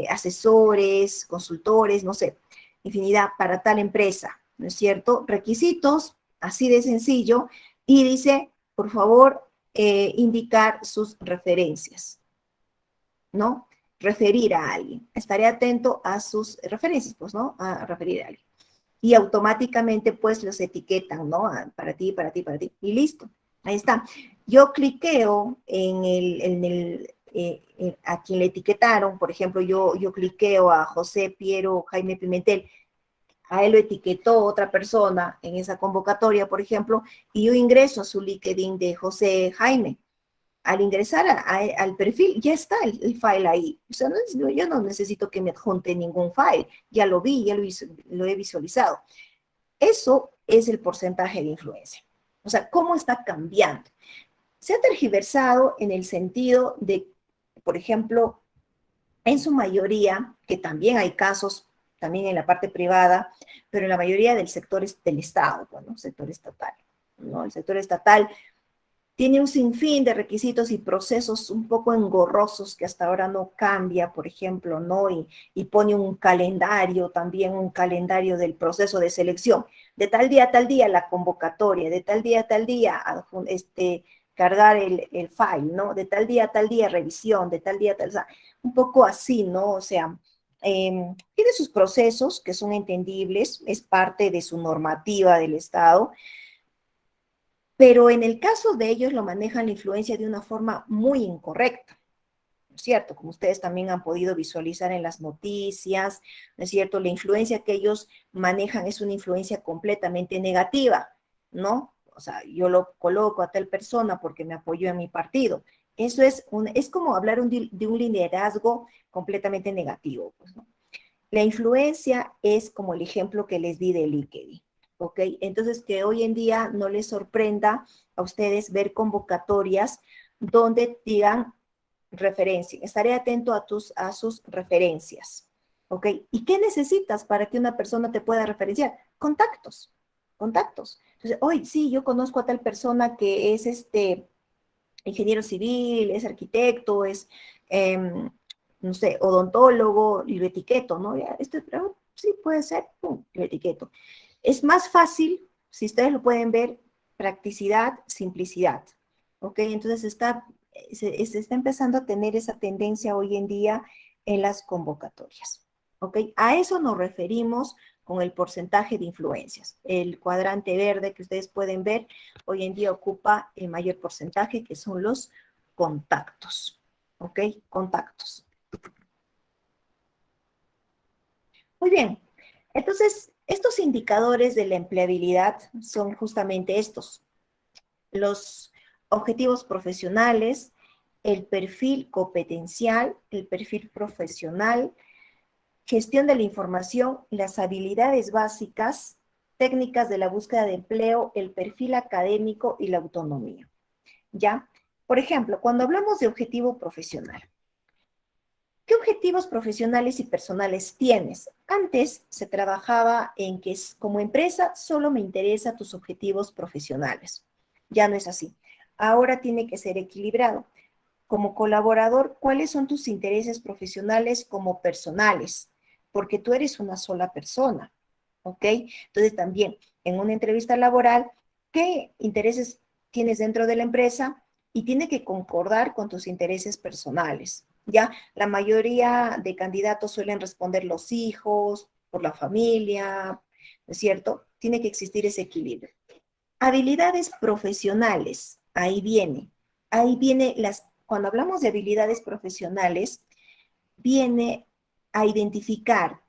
asesores, consultores, no sé, infinidad para tal empresa, ¿no es cierto? Requisitos, así de sencillo, y dice, por favor, indicar sus referencias, ¿no? Referir a alguien. Estaré atento a sus referencias, pues, ¿no? A referir a alguien. Y automáticamente, pues, los etiquetan, ¿no? Para ti, para ti, para ti, y listo. Ahí está. Yo cliqueo a quien le etiquetaron, por ejemplo, yo cliqueo a José Piero Jaime Pimentel, a él lo etiquetó otra persona en esa convocatoria, por ejemplo, y yo ingreso a su LinkedIn de José Jaime. Al ingresar al perfil, ya está el file ahí. O sea, yo no necesito que me adjunte ningún file. Ya lo vi, lo he visualizado. Eso es el porcentaje de influencia. O sea, ¿cómo está cambiando? Se ha tergiversado en el sentido de, por ejemplo, en su mayoría, que también hay casos, también en la parte privada, pero en la mayoría del sector del Estado, bueno, sector estatal, ¿no? El sector estatal tiene un sinfín de requisitos y procesos un poco engorrosos que hasta ahora no cambia, por ejemplo, ¿no? Y pone un calendario, también un calendario del proceso de selección. De tal día a tal día la convocatoria, de tal día a tal día cargar el file, ¿no? De tal día a tal día revisión, de tal día a tal, o sea, un poco así, ¿no? O sea, tiene sus procesos que son entendibles, es parte de su normativa del Estado, pero en el caso de ellos lo manejan la influencia de una forma muy incorrecta, ¿no es cierto? Como ustedes también han podido visualizar en las noticias, ¿no es cierto? La influencia que ellos manejan es una influencia completamente negativa, ¿no? O sea, yo lo coloco a tal persona porque me apoyó en mi partido. Eso es como hablar de un liderazgo completamente negativo, pues, ¿no? La influencia es como el ejemplo que les di de LinkedIn, ¿ok? Entonces, que hoy en día no les sorprenda a ustedes ver convocatorias donde digan referencien, estaré atento a sus referencias, ¿ok? ¿Y qué necesitas para que una persona te pueda referenciar? Contactos, contactos. Entonces, hoy sí, yo conozco a tal persona que es ingeniero civil, es arquitecto, es, no sé, odontólogo, y lo etiqueto, ¿no? Ya, sí puede ser, pum, lo etiqueto. Es más fácil, si ustedes lo pueden ver, practicidad, simplicidad, ¿ok? Entonces se está empezando a tener esa tendencia hoy en día en las convocatorias, ¿ok? A eso nos referimos con el porcentaje de influencias. El cuadrante verde que ustedes pueden ver hoy en día ocupa el mayor porcentaje, que son los contactos, ¿ok? Contactos. Muy bien. Entonces, estos indicadores de la empleabilidad son justamente estos: los objetivos profesionales, el perfil competencial, el perfil profesional, gestión de la información, las habilidades básicas, técnicas de la búsqueda de empleo, el perfil académico y la autonomía. ¿Ya? Por ejemplo, cuando hablamos de objetivo profesional, ¿qué objetivos profesionales y personales tienes? Antes se trabajaba en que como empresa solo me interesa tus objetivos profesionales. Ya no es así. Ahora tiene que ser equilibrado. Como colaborador, ¿cuáles son tus intereses profesionales como personales? Porque tú eres una sola persona, ¿ok? Entonces también en una entrevista laboral, ¿qué intereses tienes dentro de la empresa? Y tiene que concordar con tus intereses personales, ¿ya? La mayoría de candidatos suelen responder los hijos, por la familia, ¿no es cierto? Tiene que existir ese equilibrio. Habilidades profesionales, ahí viene cuando hablamos de habilidades profesionales, viene a identificar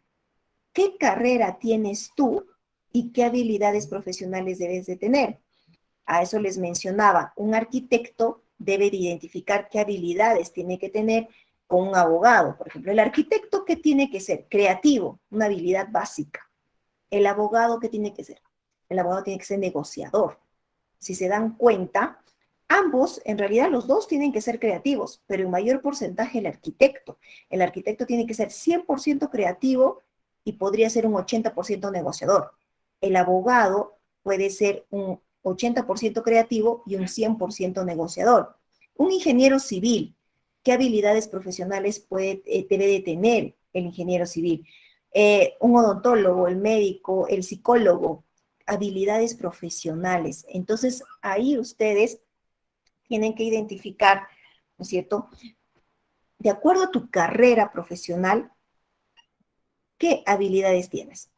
qué carrera tienes tú y qué habilidades profesionales debes de tener. A eso les mencionaba, un arquitecto debe de identificar qué habilidades tiene que tener con un abogado. Por ejemplo, el arquitecto, ¿qué tiene que ser? Creativo, una habilidad básica. El abogado, ¿qué tiene que ser? El abogado tiene que ser negociador. Si se dan cuenta, ambos, en realidad los dos tienen que ser creativos, pero en mayor porcentaje el arquitecto. El arquitecto tiene que ser 100% creativo y podría ser un 80% negociador. El abogado puede ser un 80% creativo y un 100% negociador. Un ingeniero civil, ¿qué habilidades profesionales debe de tener el ingeniero civil? Un odontólogo, el médico, el psicólogo, habilidades profesionales. Entonces, ahí ustedes tienen que identificar, ¿no es cierto? De acuerdo a tu carrera profesional, ¿qué habilidades tienes?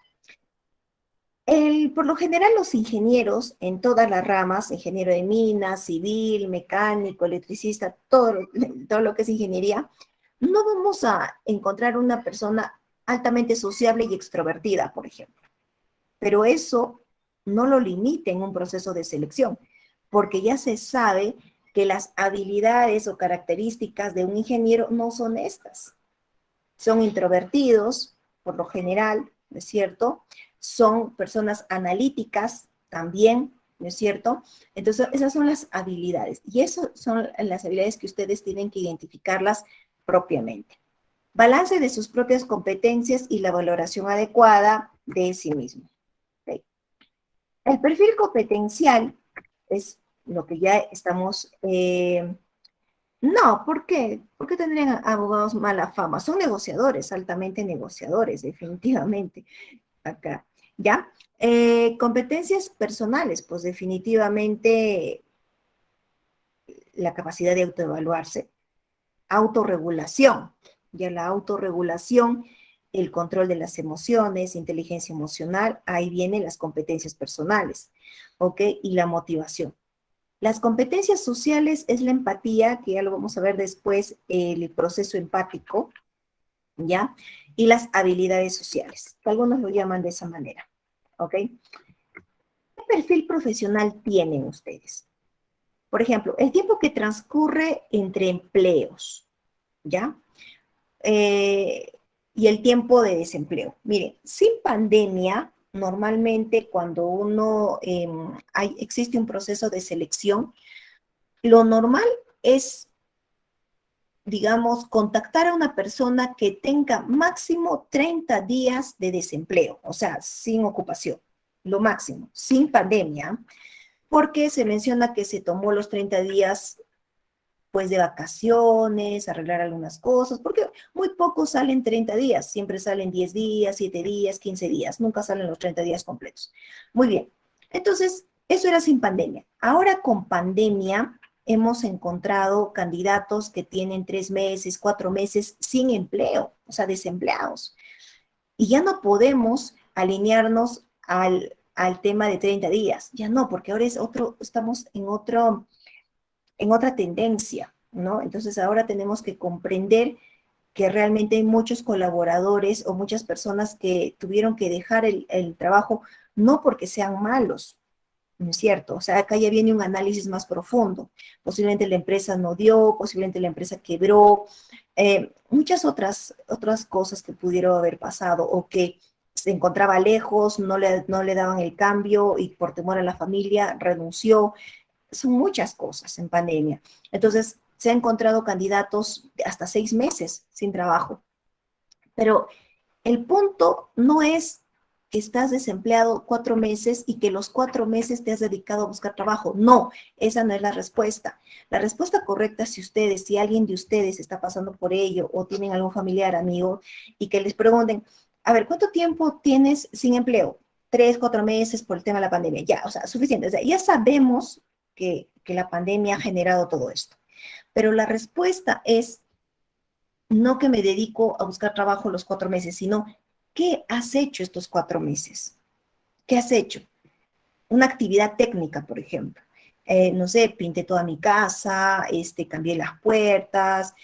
Por lo general, los ingenieros en todas las ramas, ingeniero de minas, civil, mecánico, electricista, todo lo que es ingeniería, no vamos a encontrar una persona altamente sociable y extrovertida, por ejemplo. Pero eso no lo limita en un proceso de selección, porque ya se sabe que las habilidades o características de un ingeniero no son estas. Son introvertidos, por lo general, ¿no es cierto? Son personas analíticas también, ¿no es cierto? Entonces, esas son las habilidades. Y esas son las habilidades que ustedes tienen que identificarlas propiamente. Balance de sus propias competencias y la valoración adecuada de sí mismo. ¿Okay? El perfil competencial es lo que ya estamos... no, ¿por qué? ¿Por qué tendrían abogados mala fama? Son negociadores, altamente negociadores, definitivamente, acá, ¿ya? Competencias personales, pues definitivamente la capacidad de autoevaluarse. Autorregulación, ya la autorregulación, el control de las emociones, inteligencia emocional, ahí vienen las competencias personales, ¿ok? Y la motivación. Las competencias sociales es la empatía, que ya lo vamos a ver después, el proceso empático, ¿ya? Y las habilidades sociales, que algunos lo llaman de esa manera, ¿ok? ¿Qué perfil profesional tienen ustedes? Por ejemplo, el tiempo que transcurre entre empleos, ¿ya? Eh, y el tiempo de desempleo. Miren, sin pandemia, normalmente cuando existe un proceso de selección, lo normal es digamos, contactar a una persona que tenga máximo 30 días de desempleo, o sea, sin ocupación, lo máximo, sin pandemia, porque se menciona que se tomó los 30 días pues de vacaciones, arreglar algunas cosas, porque muy pocos salen 30 días, siempre salen 10 días, 7 días, 15 días, nunca salen los 30 días completos. Muy bien, entonces, eso era sin pandemia. Ahora con pandemia hemos encontrado candidatos que tienen 3 meses, 4 meses sin empleo, o sea, desempleados. Y ya no podemos alinearnos al tema de 30 días, ya no, porque ahora es otro, estamos en otra tendencia, ¿no? Entonces ahora tenemos que comprender que realmente hay muchos colaboradores o muchas personas que tuvieron que dejar el trabajo no porque sean malos, ¿no es cierto? O sea, acá ya viene un análisis más profundo. Posiblemente la empresa no dio, posiblemente la empresa quebró, muchas otras cosas que pudieron haber pasado o que se encontraba lejos, no le daban el cambio y por temor a la familia renunció. Son muchas cosas en pandemia. Entonces, se han encontrado candidatos de hasta 6 meses sin trabajo. Pero el punto no es que estás desempleado 4 meses y que los 4 meses te has dedicado a buscar trabajo. No, esa no es la respuesta. La respuesta correcta, si alguien de ustedes está pasando por ello o tienen algún familiar, amigo, y que les pregunten, a ver, ¿cuánto tiempo tienes sin empleo? 3, 4 meses por el tema de la pandemia. Ya, o sea, suficiente. O sea, ya sabemos que la pandemia ha generado todo esto. Pero la respuesta es no que me dedico a buscar trabajo los 4 meses, sino ¿qué has hecho estos 4 meses? ¿Qué has hecho? Una actividad técnica, por ejemplo. No sé, pinté toda mi casa, cambié las puertas,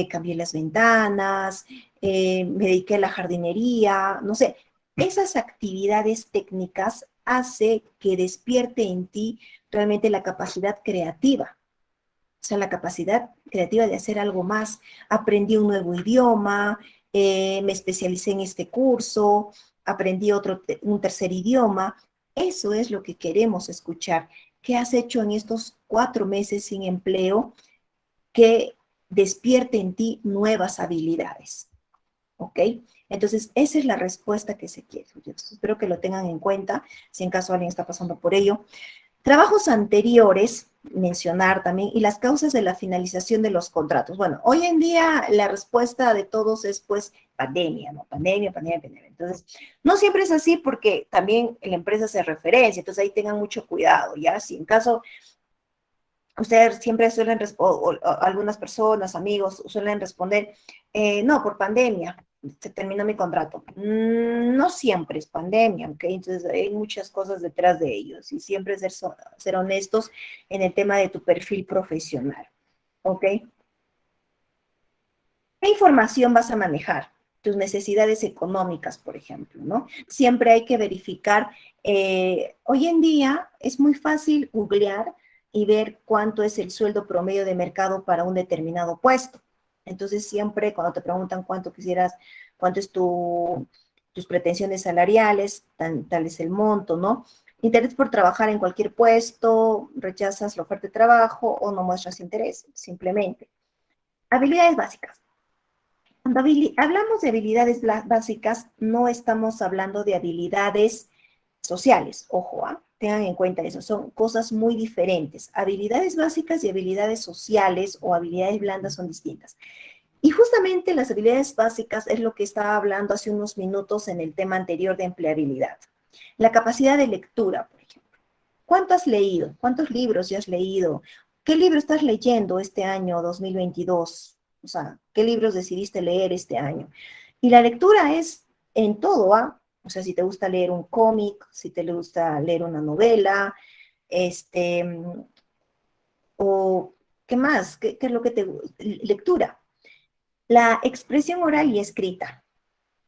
cambié las ventanas, me dediqué a la jardinería, no sé. Esas actividades técnicas hace que despierte en ti realmente la capacidad creativa, o sea, la capacidad creativa de hacer algo más. Aprendí un nuevo idioma, me especialicé en este curso, aprendí un tercer idioma. Eso es lo que queremos escuchar. ¿Qué has hecho en estos 4 meses sin empleo que despierte en ti nuevas habilidades? ¿Ok? Entonces, esa es la respuesta que se quiere. Yo espero que lo tengan en cuenta, si en caso alguien está pasando por ello. Trabajos anteriores, mencionar también, y las causas de la finalización de los contratos. Bueno, hoy en día la respuesta de todos es pues pandemia, ¿no? Pandemia, pandemia, pandemia. Entonces, no siempre es así porque también la empresa se referencia, entonces ahí tengan mucho cuidado, ¿ya? Si en caso ustedes siempre suelen responder, o algunas personas, amigos, suelen responder, no, por pandemia, se terminó mi contrato. No siempre es pandemia, ¿ok? Entonces hay muchas cosas detrás de ellos y siempre ser honestos en el tema de tu perfil profesional, ¿ok? ¿Qué información vas a manejar? Tus necesidades económicas, por ejemplo, ¿no? Siempre hay que verificar. Hoy en día es muy fácil googlear y ver cuánto es el sueldo promedio de mercado para un determinado puesto. Entonces, siempre cuando te preguntan cuánto quisieras, cuánto es tus pretensiones salariales, tal es el monto, ¿no? Interés por trabajar en cualquier puesto, rechazas la oferta de trabajo o no muestras interés, simplemente. Habilidades básicas. Cuando hablamos de habilidades básicas, no estamos hablando de habilidades sociales, ojo, tengan en cuenta eso, son cosas muy diferentes. Habilidades básicas y habilidades sociales o habilidades blandas son distintas. Y justamente las habilidades básicas es lo que estaba hablando hace unos minutos en el tema anterior de empleabilidad. La capacidad de lectura, por ejemplo. ¿Cuánto has leído? ¿Cuántos libros ya has leído? ¿Qué libro estás leyendo este año 2022? O sea, ¿qué libros decidiste leer este año? Y la lectura es en todo, ¿ah? O sea, si te gusta leer un cómic, si te gusta leer una novela, este, o ¿qué más? ¿Qué es lo que te gusta? Lectura. La expresión oral y escrita.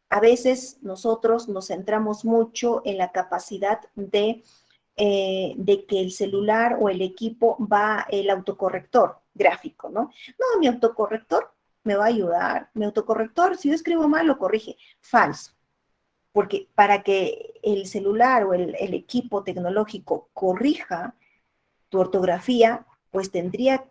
A veces nosotros nos centramos mucho en la capacidad de que el celular o el equipo va el autocorrector gráfico, ¿no? No, mi autocorrector me va a ayudar. Mi autocorrector, si yo escribo mal, lo corrige. Falso. Porque para que el celular o el equipo tecnológico corrija tu ortografía, pues tendría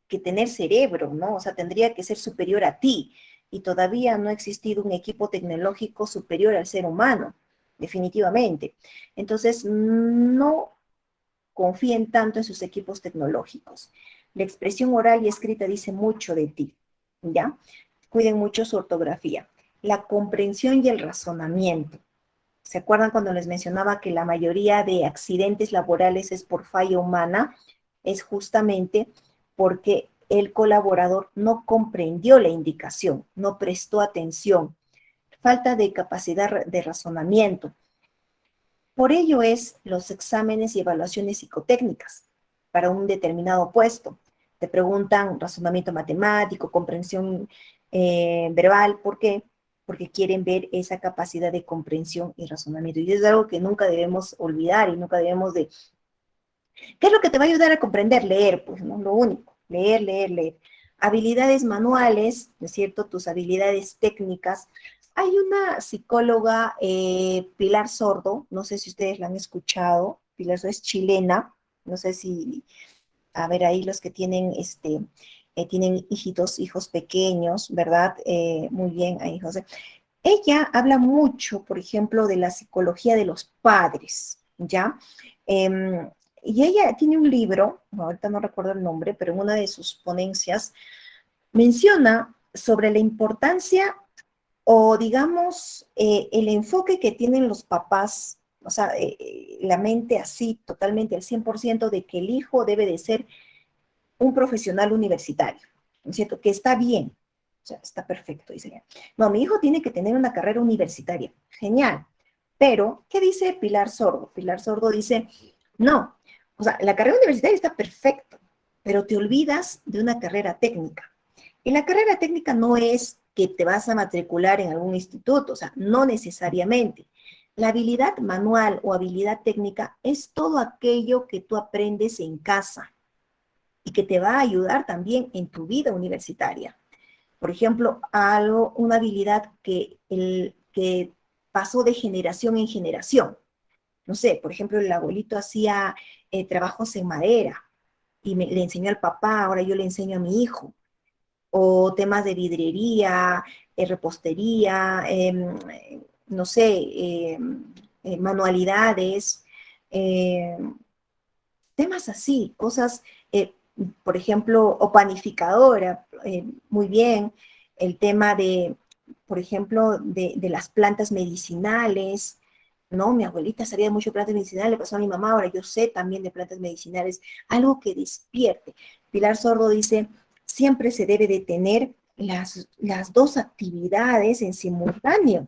que tener cerebro, ¿no? O sea, tendría que ser superior a ti. Y todavía no ha existido un equipo tecnológico superior al ser humano, definitivamente. Entonces, no confíen tanto en sus equipos tecnológicos. La expresión oral y escrita dice mucho de ti, ¿ya? Cuiden mucho su ortografía. La comprensión y el razonamiento. ¿Se acuerdan cuando les mencionaba que la mayoría de accidentes laborales es por falla humana? Es justamente porque el colaborador no comprendió la indicación, no prestó atención, falta de capacidad de razonamiento. Por ello es los exámenes y evaluaciones psicotécnicas para un determinado puesto. Te preguntan razonamiento matemático, comprensión verbal. ¿Por qué? Porque quieren ver esa capacidad de comprensión y razonamiento. Y es algo que nunca debemos olvidar y nunca debemos de... ¿Qué es lo que te va a ayudar a comprender? Leer, pues, ¿no? Lo único. Leer, leer, leer. Habilidades manuales, ¿no es cierto? Tus habilidades técnicas. Hay una psicóloga, Pilar Sordo, no sé si ustedes la han escuchado. Pilar Sordo es chilena, no sé si, a ver, ahí los que tienen, tienen hijitos, hijos pequeños, ¿verdad? Muy bien, ahí José. Ella habla mucho, por ejemplo, de la psicología de los padres, ¿ya? Y ella tiene un libro, ahorita no recuerdo el nombre, pero en una de sus ponencias menciona sobre la importancia o, digamos, el enfoque que tienen los papás, o sea, la mente así, totalmente al 100% de que el hijo debe de ser un profesional universitario, ¿no es cierto? Que está bien, o sea, está perfecto, dice ella. No, mi hijo tiene que tener una carrera universitaria, genial. Pero, ¿qué dice Pilar Sordo? Pilar Sordo dice, no, o sea, la carrera universitaria está perfecto, pero te olvidas de una carrera técnica. Y la carrera técnica no es que te vas a matricular en algún instituto, o sea, no necesariamente. La habilidad manual o habilidad técnica es todo aquello que tú aprendes en casa y que te va a ayudar también en tu vida universitaria. Por ejemplo, algo, una habilidad que pasó de generación en generación. No sé, por ejemplo, el abuelito hacía trabajos en madera y le enseñó al papá, ahora yo le enseño a mi hijo. O temas de vidriería, repostería, no sé, manualidades, eh, temas así, cosas, por ejemplo, o panificadora, muy bien, el tema de, por ejemplo, de las plantas medicinales, ¿no? Mi abuelita sabía de mucho de plantas medicinales, le pasó a mi mamá, ahora yo sé también de plantas medicinales, algo que despierte. Pilar Sordo dice, siempre se debe de tener las dos actividades en simultáneo,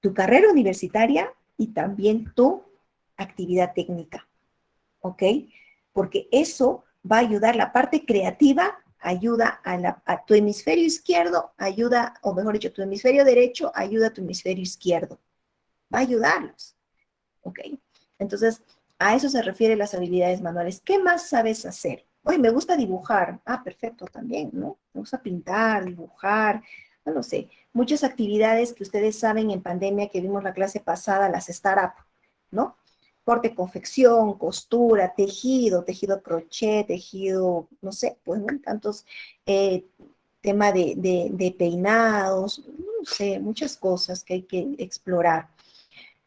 tu carrera universitaria y también tu actividad técnica. ¿Ok? Porque eso va a ayudar, la parte creativa ayuda a tu hemisferio izquierdo, ayuda, o mejor dicho, tu hemisferio derecho ayuda a tu hemisferio izquierdo. Va a ayudarlos. ¿Ok? Entonces, a eso se refiere las habilidades manuales. ¿Qué más sabes hacer? Oye, me gusta dibujar. Ah, perfecto, también, ¿no? Me gusta pintar, dibujar, no lo sé. Muchas actividades que ustedes saben en pandemia que vimos la clase pasada, las startup, ¿no? Corte, confección, costura, tejido, tejido crochet, tejido, no sé, pues, ¿no? Tantos eh, tema de peinados, no sé, muchas cosas que hay que explorar.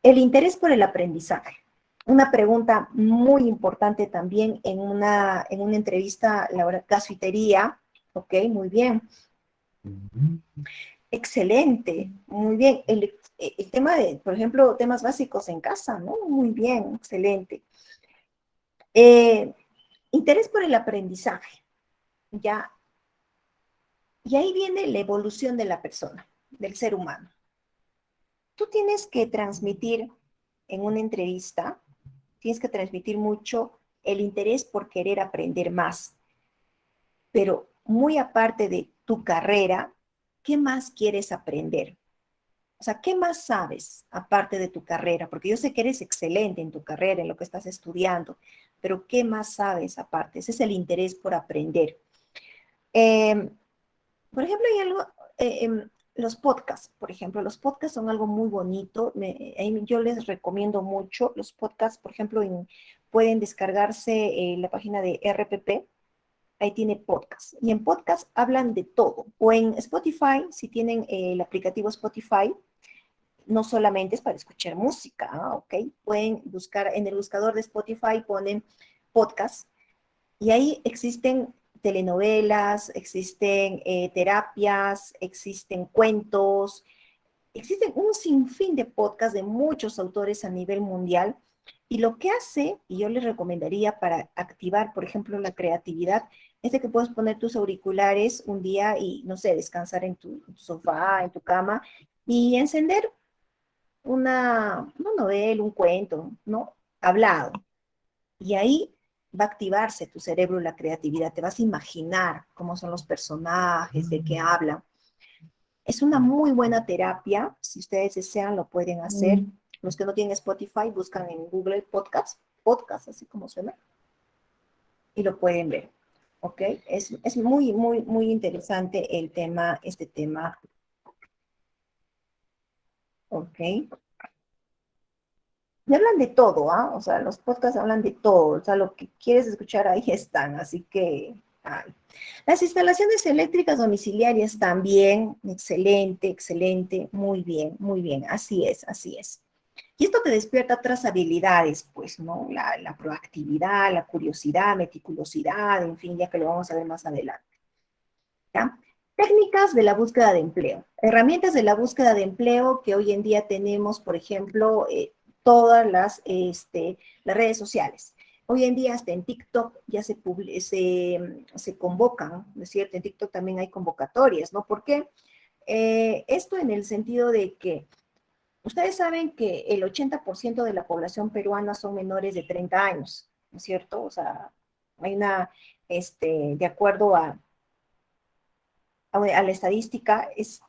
El interés por el aprendizaje. Una pregunta muy importante también en una entrevista, la casuitería, ok, muy bien. Excelente, muy bien. El tema de, por ejemplo, temas básicos en casa, ¿no? Muy bien, excelente. Eh, interés por el aprendizaje, ya. Y ahí viene la evolución de la persona, del ser humano. Tú tienes que transmitir en una entrevista, tienes que transmitir mucho el interés por querer aprender más, pero muy aparte de tu carrera, ¿qué más quieres aprender? O sea, ¿qué más sabes aparte de tu carrera? Porque yo sé que eres excelente en tu carrera, en lo que estás estudiando, pero ¿qué más sabes aparte? Ese es el interés por aprender. Eh, por ejemplo, hay algo, los podcasts, por ejemplo, los podcasts son algo muy bonito. Yo les recomiendo mucho los podcasts, por ejemplo, pueden descargarse la página de RPP, ahí tiene podcast. Y en podcast hablan de todo. O en Spotify, si tienen el aplicativo Spotify, no solamente es para escuchar música, ¿ok? Pueden buscar en el buscador de Spotify, ponen podcast, y ahí existen telenovelas, existen terapias, existen cuentos, existen un sinfín de podcasts de muchos autores a nivel mundial. Y lo que hace, y yo les recomendaría para activar, por ejemplo, la creatividad, es de que puedes poner tus auriculares un día y, no sé, descansar en tu sofá, en tu cama, y encender una novela, un cuento, ¿no? Hablado. Y ahí va a activarse tu cerebro, la creatividad. Te vas a imaginar cómo son los personajes, de qué hablan. Es una muy buena terapia. Si ustedes desean, lo pueden hacer. Los que no tienen Spotify, buscan en Google podcast, así como suena, y lo pueden ver. ¿Ok? Es muy, muy, muy interesante el tema, este tema. ¿Ok? Y hablan de todo, ¿ah? O sea, los podcasts hablan de todo. O sea, lo que quieres escuchar ahí están. Así que, ay. Las instalaciones eléctricas domiciliarias también, excelente, excelente, muy bien, muy bien. Así es, así es. Y esto te despierta otras habilidades, pues, ¿no? La proactividad, la curiosidad, meticulosidad, en fin, ya que lo vamos a ver más adelante. ¿Ya? Técnicas de la búsqueda de empleo. Herramientas de la búsqueda de empleo que hoy en día tenemos, por ejemplo, todas las redes sociales. Hoy en día hasta en TikTok ya se convocan, ¿no es cierto? En TikTok también hay convocatorias, ¿no? ¿Por qué? Esto en el sentido de que ustedes saben que el 80% de la población peruana son menores de 30 años, ¿no es cierto? O sea, hay de acuerdo a la estadística, es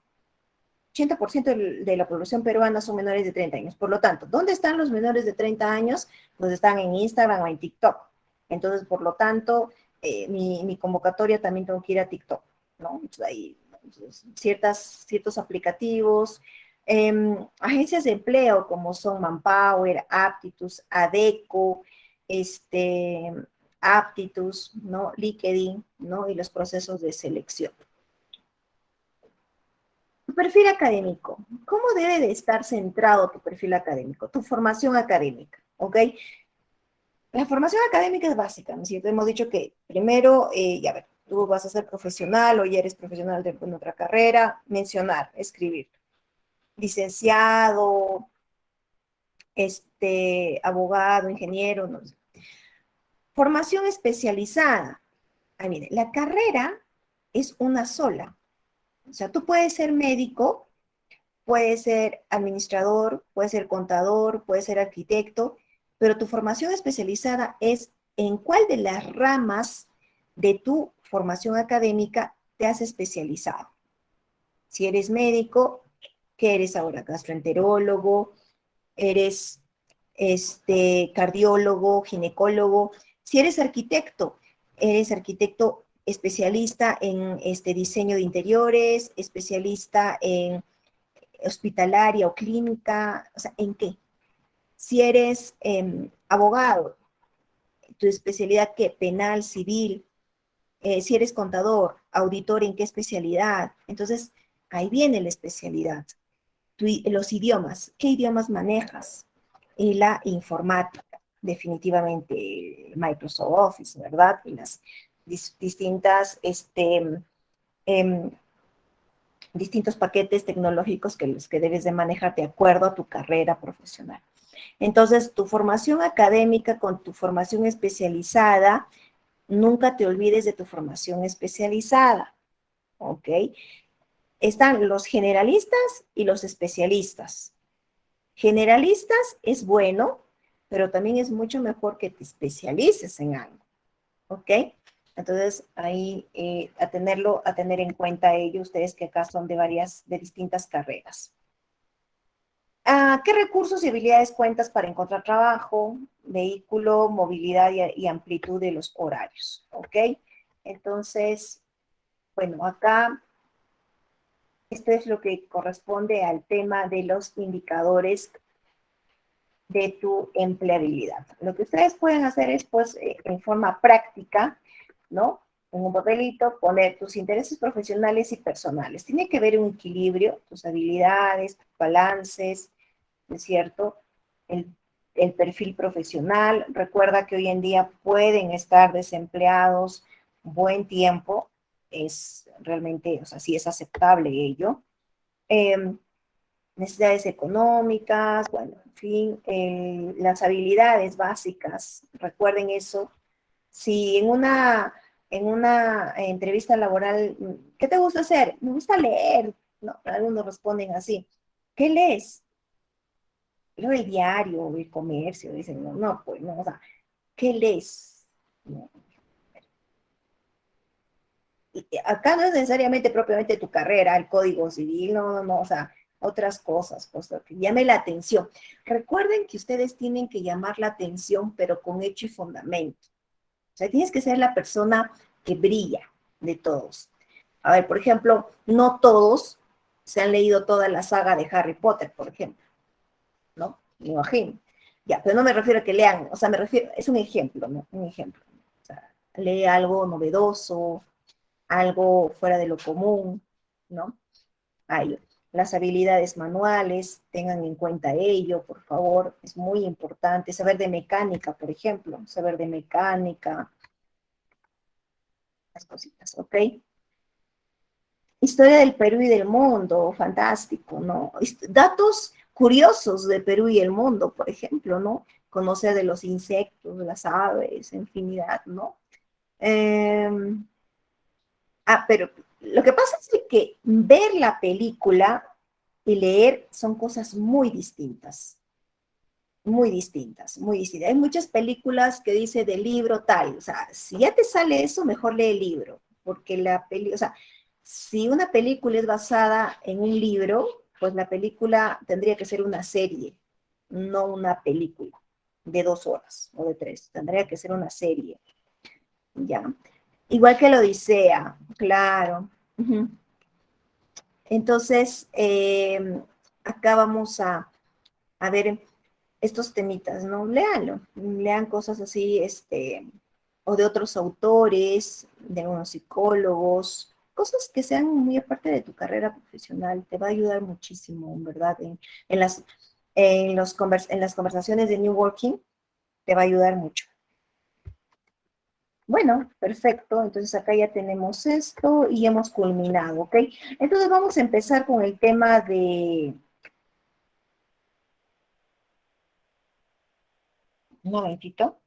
80% de la población peruana son menores de 30 años. Por lo tanto, ¿dónde están los menores de 30 años? Pues están en Instagram o en TikTok. Entonces, por lo tanto, mi convocatoria también tengo que ir a TikTok, ¿no? Entonces, hay ciertos aplicativos, agencias de empleo como son Manpower, Aptitus, Adeco, este, Aptitus, ¿no? LinkedIn, ¿no? Y los procesos de selección. Tu perfil académico. ¿Cómo debe de estar centrado tu perfil académico? Tu formación académica, ¿ok? La formación académica es básica, ¿no es cierto? Hemos dicho que primero, ya ver, tú vas a ser profesional o ya eres profesional de otra carrera, mencionar, escribir. Licenciado, abogado, ingeniero, no sé. Formación especializada. Ay, mire, la carrera es una sola. O sea, tú puedes ser médico, puede ser administrador, puede ser contador, puede ser arquitecto, pero tu formación especializada es en cuál de las ramas de tu formación académica te has especializado. Si eres médico, ¿qué eres ahora? Gastroenterólogo, eres cardiólogo, ginecólogo. Si eres arquitecto especialista en diseño de interiores, especialista en hospitalaria o clínica, o sea, ¿en qué? Si eres abogado, tu especialidad ¿qué? Penal, civil, si eres contador, auditor, ¿en qué especialidad? Entonces, ahí viene la especialidad. Los idiomas, ¿qué idiomas manejas? Y la informática, definitivamente Microsoft Office, ¿verdad? Y las distintas, em, distintos paquetes tecnológicos que los que debes de manejar de acuerdo a tu carrera profesional. Entonces, tu formación académica con tu formación especializada, nunca te olvides de tu formación especializada, ¿ok? Están los generalistas y los especialistas. Generalistas es bueno, pero también es mucho mejor que te especialices en algo, ¿ok? Entonces, ahí a tener en cuenta ello, ustedes que acá son de distintas carreras. ¿Qué recursos y habilidades cuentas para encontrar trabajo, vehículo, movilidad y amplitud de los horarios? ¿Ok? Entonces, bueno, acá esto es lo que corresponde al tema de los indicadores de tu empleabilidad. Lo que ustedes pueden hacer es, pues, en forma práctica, ¿no? En un papelito, poner tus intereses profesionales y personales. Tiene que haber un equilibrio, tus habilidades, tus balances, ¿no es cierto? El, el perfil profesional. Recuerda que hoy en día pueden estar desempleados buen tiempo. Es realmente, o sea, sí es aceptable ello. Eh, Necesidades económicas, bueno, en fin, las habilidades básicas, recuerden eso. Si en una entrevista laboral, ¿qué te gusta hacer? Me gusta leer, ¿no? Algunos responden así. ¿Qué lees? Leo el diario, el comercio, dicen, no, no, pues no, o sea, ¿qué lees? No. Y acá no es necesariamente propiamente tu carrera, el código civil, no, no, no, o sea, otras cosas, pues que llame la atención. Recuerden que ustedes tienen que llamar la atención, pero con hecho y fundamento. O sea, tienes que ser la persona que brilla de todos. A ver, por ejemplo, no todos se han leído toda la saga de Harry Potter, por ejemplo, ¿no? Me imagino. Ya, pero no me refiero a que lean, o sea, me refiero, es un ejemplo, ¿no? Un ejemplo. O sea, lee algo novedoso, algo fuera de lo común, ¿no? Ahí. Las habilidades manuales, tengan en cuenta ello, por favor, es muy importante. Saber de mecánica, por ejemplo, saber de mecánica, las cositas, ¿ok? Historia del Perú y del mundo, fantástico, ¿no? Datos curiosos de Perú y el mundo, por ejemplo, ¿no? Conocer de los insectos, de las aves, infinidad, ¿no? Eh, pero lo que pasa es que ver la película y leer son cosas muy distintas, muy distintas, muy distintas. Hay muchas películas que dice del libro tal, o sea, si ya te sale eso, mejor lee el libro, porque la peli, o sea, si una película es basada en un libro, pues la película tendría que ser una serie, no una película de 2 horas o de 3, tendría que ser una serie, ¿ya? Igual que la Odisea, claro. Uh-huh. Entonces, acá vamos a ver estos temitas, ¿no? Léanlo, lean cosas así, o de otros autores, de unos psicólogos, cosas que sean muy aparte de tu carrera profesional, te va a ayudar muchísimo, en verdad, en las, en las conversaciones de New Working, te va a ayudar mucho. Bueno, perfecto. Entonces acá ya tenemos esto y hemos culminado, ¿ok? Entonces vamos a empezar con el tema de... Un momentito.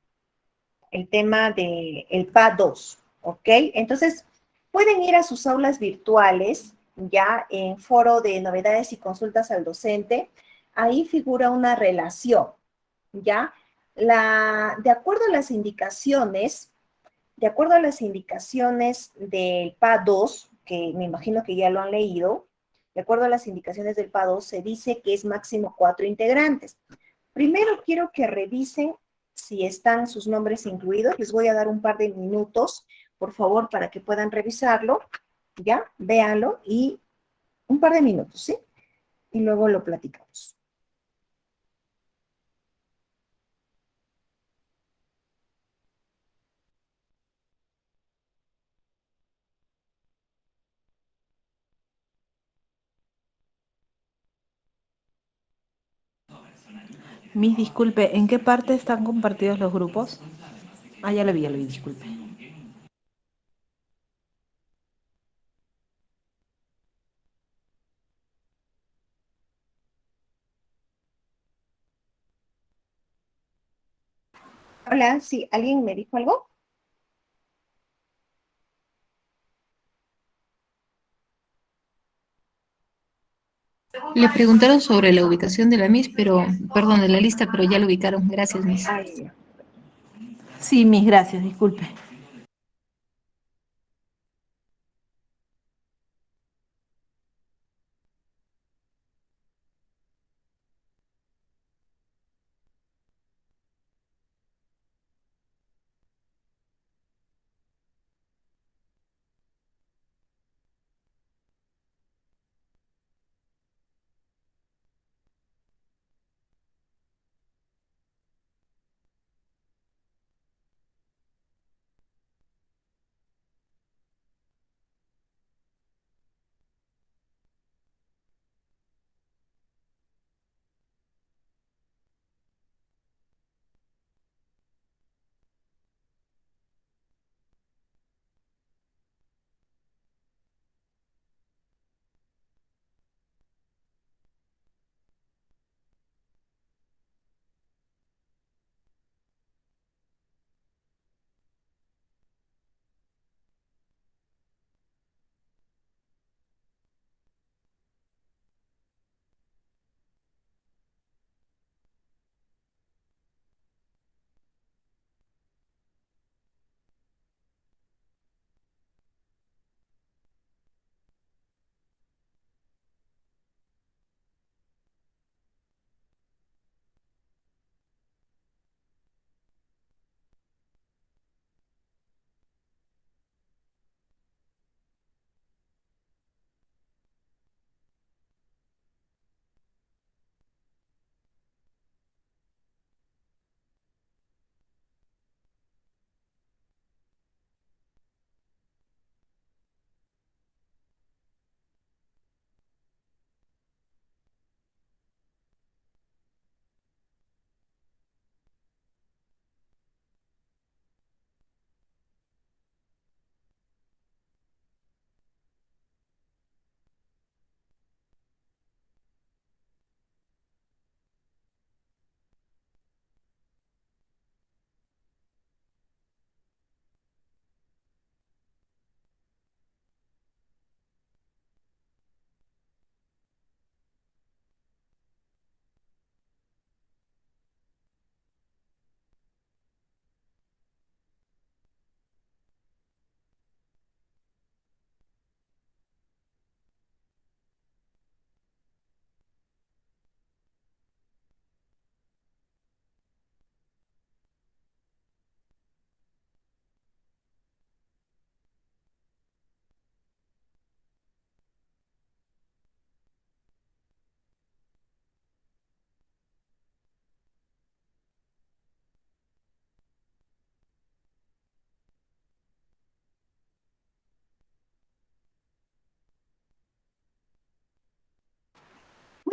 El tema de el PA2, ¿ok? Entonces pueden ir a sus aulas virtuales, ya en foro de novedades y consultas al docente. Ahí figura una relación, ¿ya? De acuerdo a las indicaciones de acuerdo a las indicaciones del PA2, que me imagino que ya lo han leído, de acuerdo a las indicaciones del PA2 se dice que es máximo 4 integrantes. Primero quiero que revisen si están sus nombres incluidos. Les voy a dar un par de minutos, por favor, para que puedan revisarlo. Ya, véanlo y un par de minutos, ¿sí? Y luego lo platicamos. Miss, disculpe, ¿en qué parte están compartidos los grupos? Ah, ya lo vi, disculpe. Hola, sí, ¿alguien me dijo algo? Le preguntaron sobre la ubicación de la Miss, pero, perdón, de la lista, pero ya la ubicaron. Gracias, Miss. Ay, Sí, Miss, gracias, disculpe.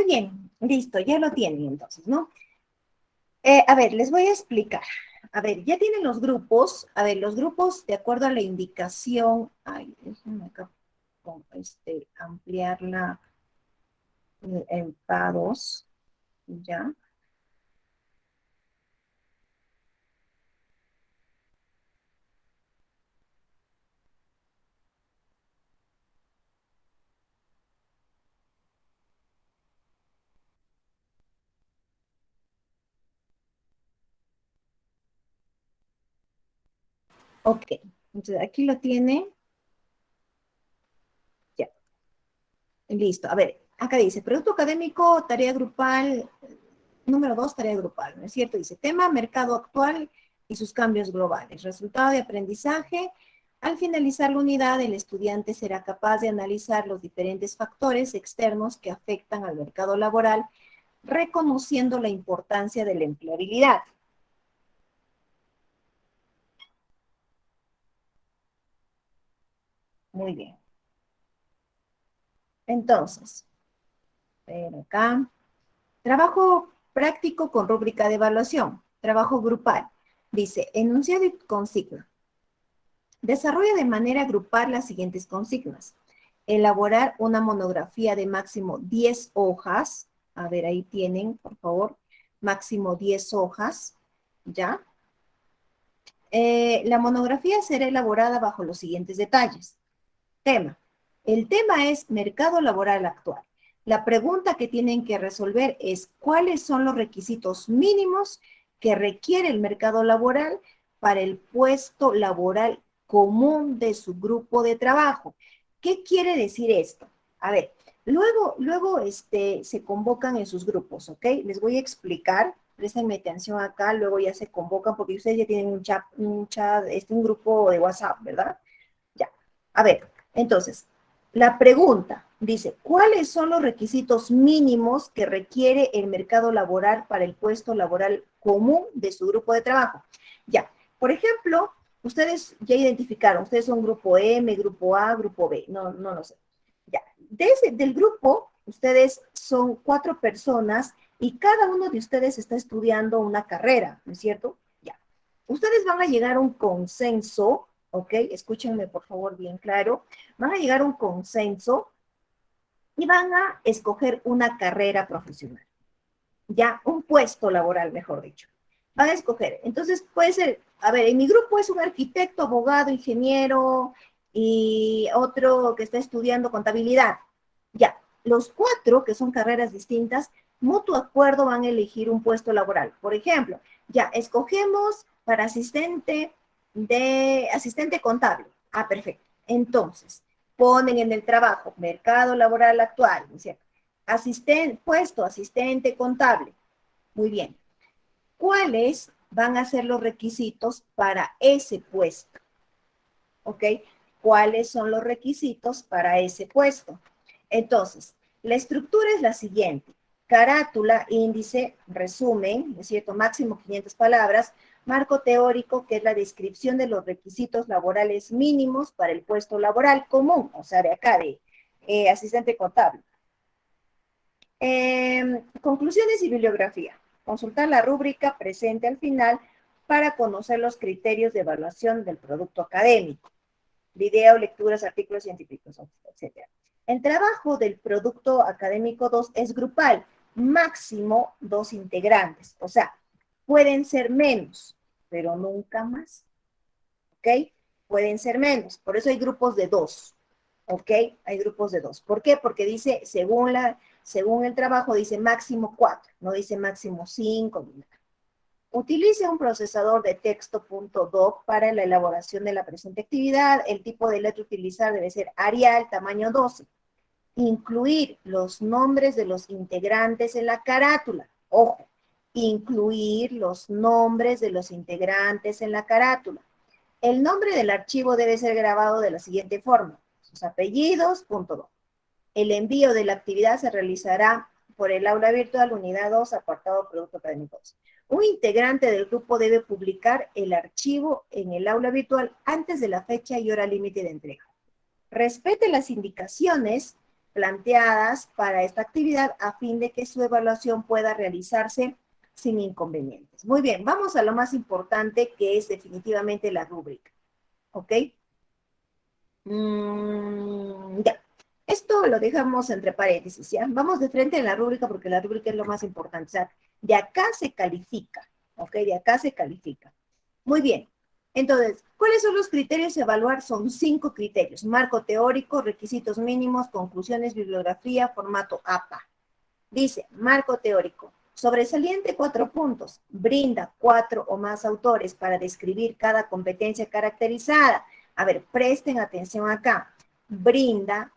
bien, listo, ya lo tienen entonces, ¿no? A ver, les voy a explicar. A ver, ya tienen los grupos. A ver, los grupos, de acuerdo a la indicación. Ay, déjenme acá ampliar el PA2, ¿ya? Ok, entonces aquí lo tiene. Ya, listo. A ver, acá dice, producto académico, tarea grupal, número 2, tarea grupal, ¿no es cierto? Dice, tema, mercado actual y sus cambios globales. Resultado de aprendizaje. Al finalizar la unidad, el estudiante será capaz de analizar los diferentes factores externos que afectan al mercado laboral, reconociendo la importancia de la empleabilidad. Muy bien. Entonces, ven acá. Trabajo práctico con rúbrica de evaluación. Trabajo grupal. Dice, enunciado y consigna. Desarrolla de manera grupal las siguientes consignas. Elaborar una monografía de máximo 10 hojas. A ver, ahí tienen, por favor, máximo 10 hojas, ¿ya? La monografía será elaborada bajo los siguientes detalles. Tema. El tema es mercado laboral actual. La pregunta que tienen que resolver es cuáles son los requisitos mínimos que requiere el mercado laboral para el puesto laboral común de su grupo de trabajo. ¿Qué quiere decir esto? A ver, luego se convocan en sus grupos, ¿ok? Les voy a explicar, préstenme atención acá, luego ya se convocan porque ustedes ya tienen un grupo de WhatsApp, ¿verdad? Ya. A ver, entonces, la pregunta dice, ¿cuáles son los requisitos mínimos que requiere el mercado laboral para el puesto laboral común de su grupo de trabajo? Ya, por ejemplo, ustedes ya identificaron, ustedes son grupo M, grupo A, grupo B, no lo sé. Ya, del grupo, ustedes son 4 personas y cada uno de ustedes está estudiando una carrera, ¿no es cierto? Ya. Ustedes van a llegar a un consenso, ¿ok? Escúchenme por favor bien claro. Van a llegar a un consenso y van a escoger una carrera profesional. Ya, un puesto laboral, mejor dicho. Van a escoger. Entonces puede ser, a ver, en mi grupo es un arquitecto, abogado, ingeniero y otro que está estudiando contabilidad. Ya, los 4, que son carreras distintas, mutuo acuerdo van a elegir un puesto laboral. Por ejemplo, ya escogemos para asistente contable. Ah, perfecto. Entonces, ponen en el trabajo, mercado laboral actual, ¿no es cierto? Puesto asistente contable. Muy bien. ¿Cuáles van a ser los requisitos para ese puesto? ¿Ok? ¿Cuáles son los requisitos para ese puesto? Entonces, la estructura es la siguiente. Carátula, índice, resumen, ¿no es cierto? Máximo 500 palabras. Marco teórico, que es la descripción de los requisitos laborales mínimos para el puesto laboral común, o sea, de acá, de asistente contable. Conclusiones y bibliografía. Consultar la rúbrica presente al final para conocer los criterios de evaluación del producto académico. Video, lecturas, artículos científicos, etc. El trabajo del producto académico 2 es grupal, máximo 2 integrantes. O sea, pueden ser menos, pero nunca más. ¿Ok? Pueden ser menos. Por eso hay grupos de 2. ¿Ok? Hay grupos de 2. ¿Por qué? Porque dice, según el trabajo, dice máximo 4, no dice máximo 5. Utilice un procesador de texto.doc para la elaboración de la presente actividad. El tipo de letra a utilizar debe ser Arial, tamaño 12. Incluir los nombres de los integrantes en la carátula. Ojo, incluir los nombres de los integrantes en la carátula. El nombre del archivo debe ser grabado de la siguiente forma. Sus apellidos, .doc. El envío de la actividad se realizará por el aula virtual unidad 2, apartado producto académico 2. Un integrante del grupo debe publicar el archivo en el aula virtual antes de la fecha y hora límite de entrega. Respete las indicaciones planteadas para esta actividad a fin de que su evaluación pueda realizarse sin inconvenientes. Muy bien, vamos a lo más importante, que es definitivamente la rúbrica. ¿Ok? Ya. Esto lo dejamos entre paréntesis, ¿ya? Vamos de frente en la rúbrica porque la rúbrica es lo más importante. O sea, de acá se califica, ¿ok? De acá se califica. Muy bien. Entonces, ¿cuáles son los criterios a evaluar? Son 5 criterios. Marco teórico, requisitos mínimos, conclusiones, bibliografía, formato APA. Dice, marco teórico. Sobresaliente 4 puntos. Brinda 4 o más autores para describir cada competencia caracterizada. A ver, presten atención acá. Brinda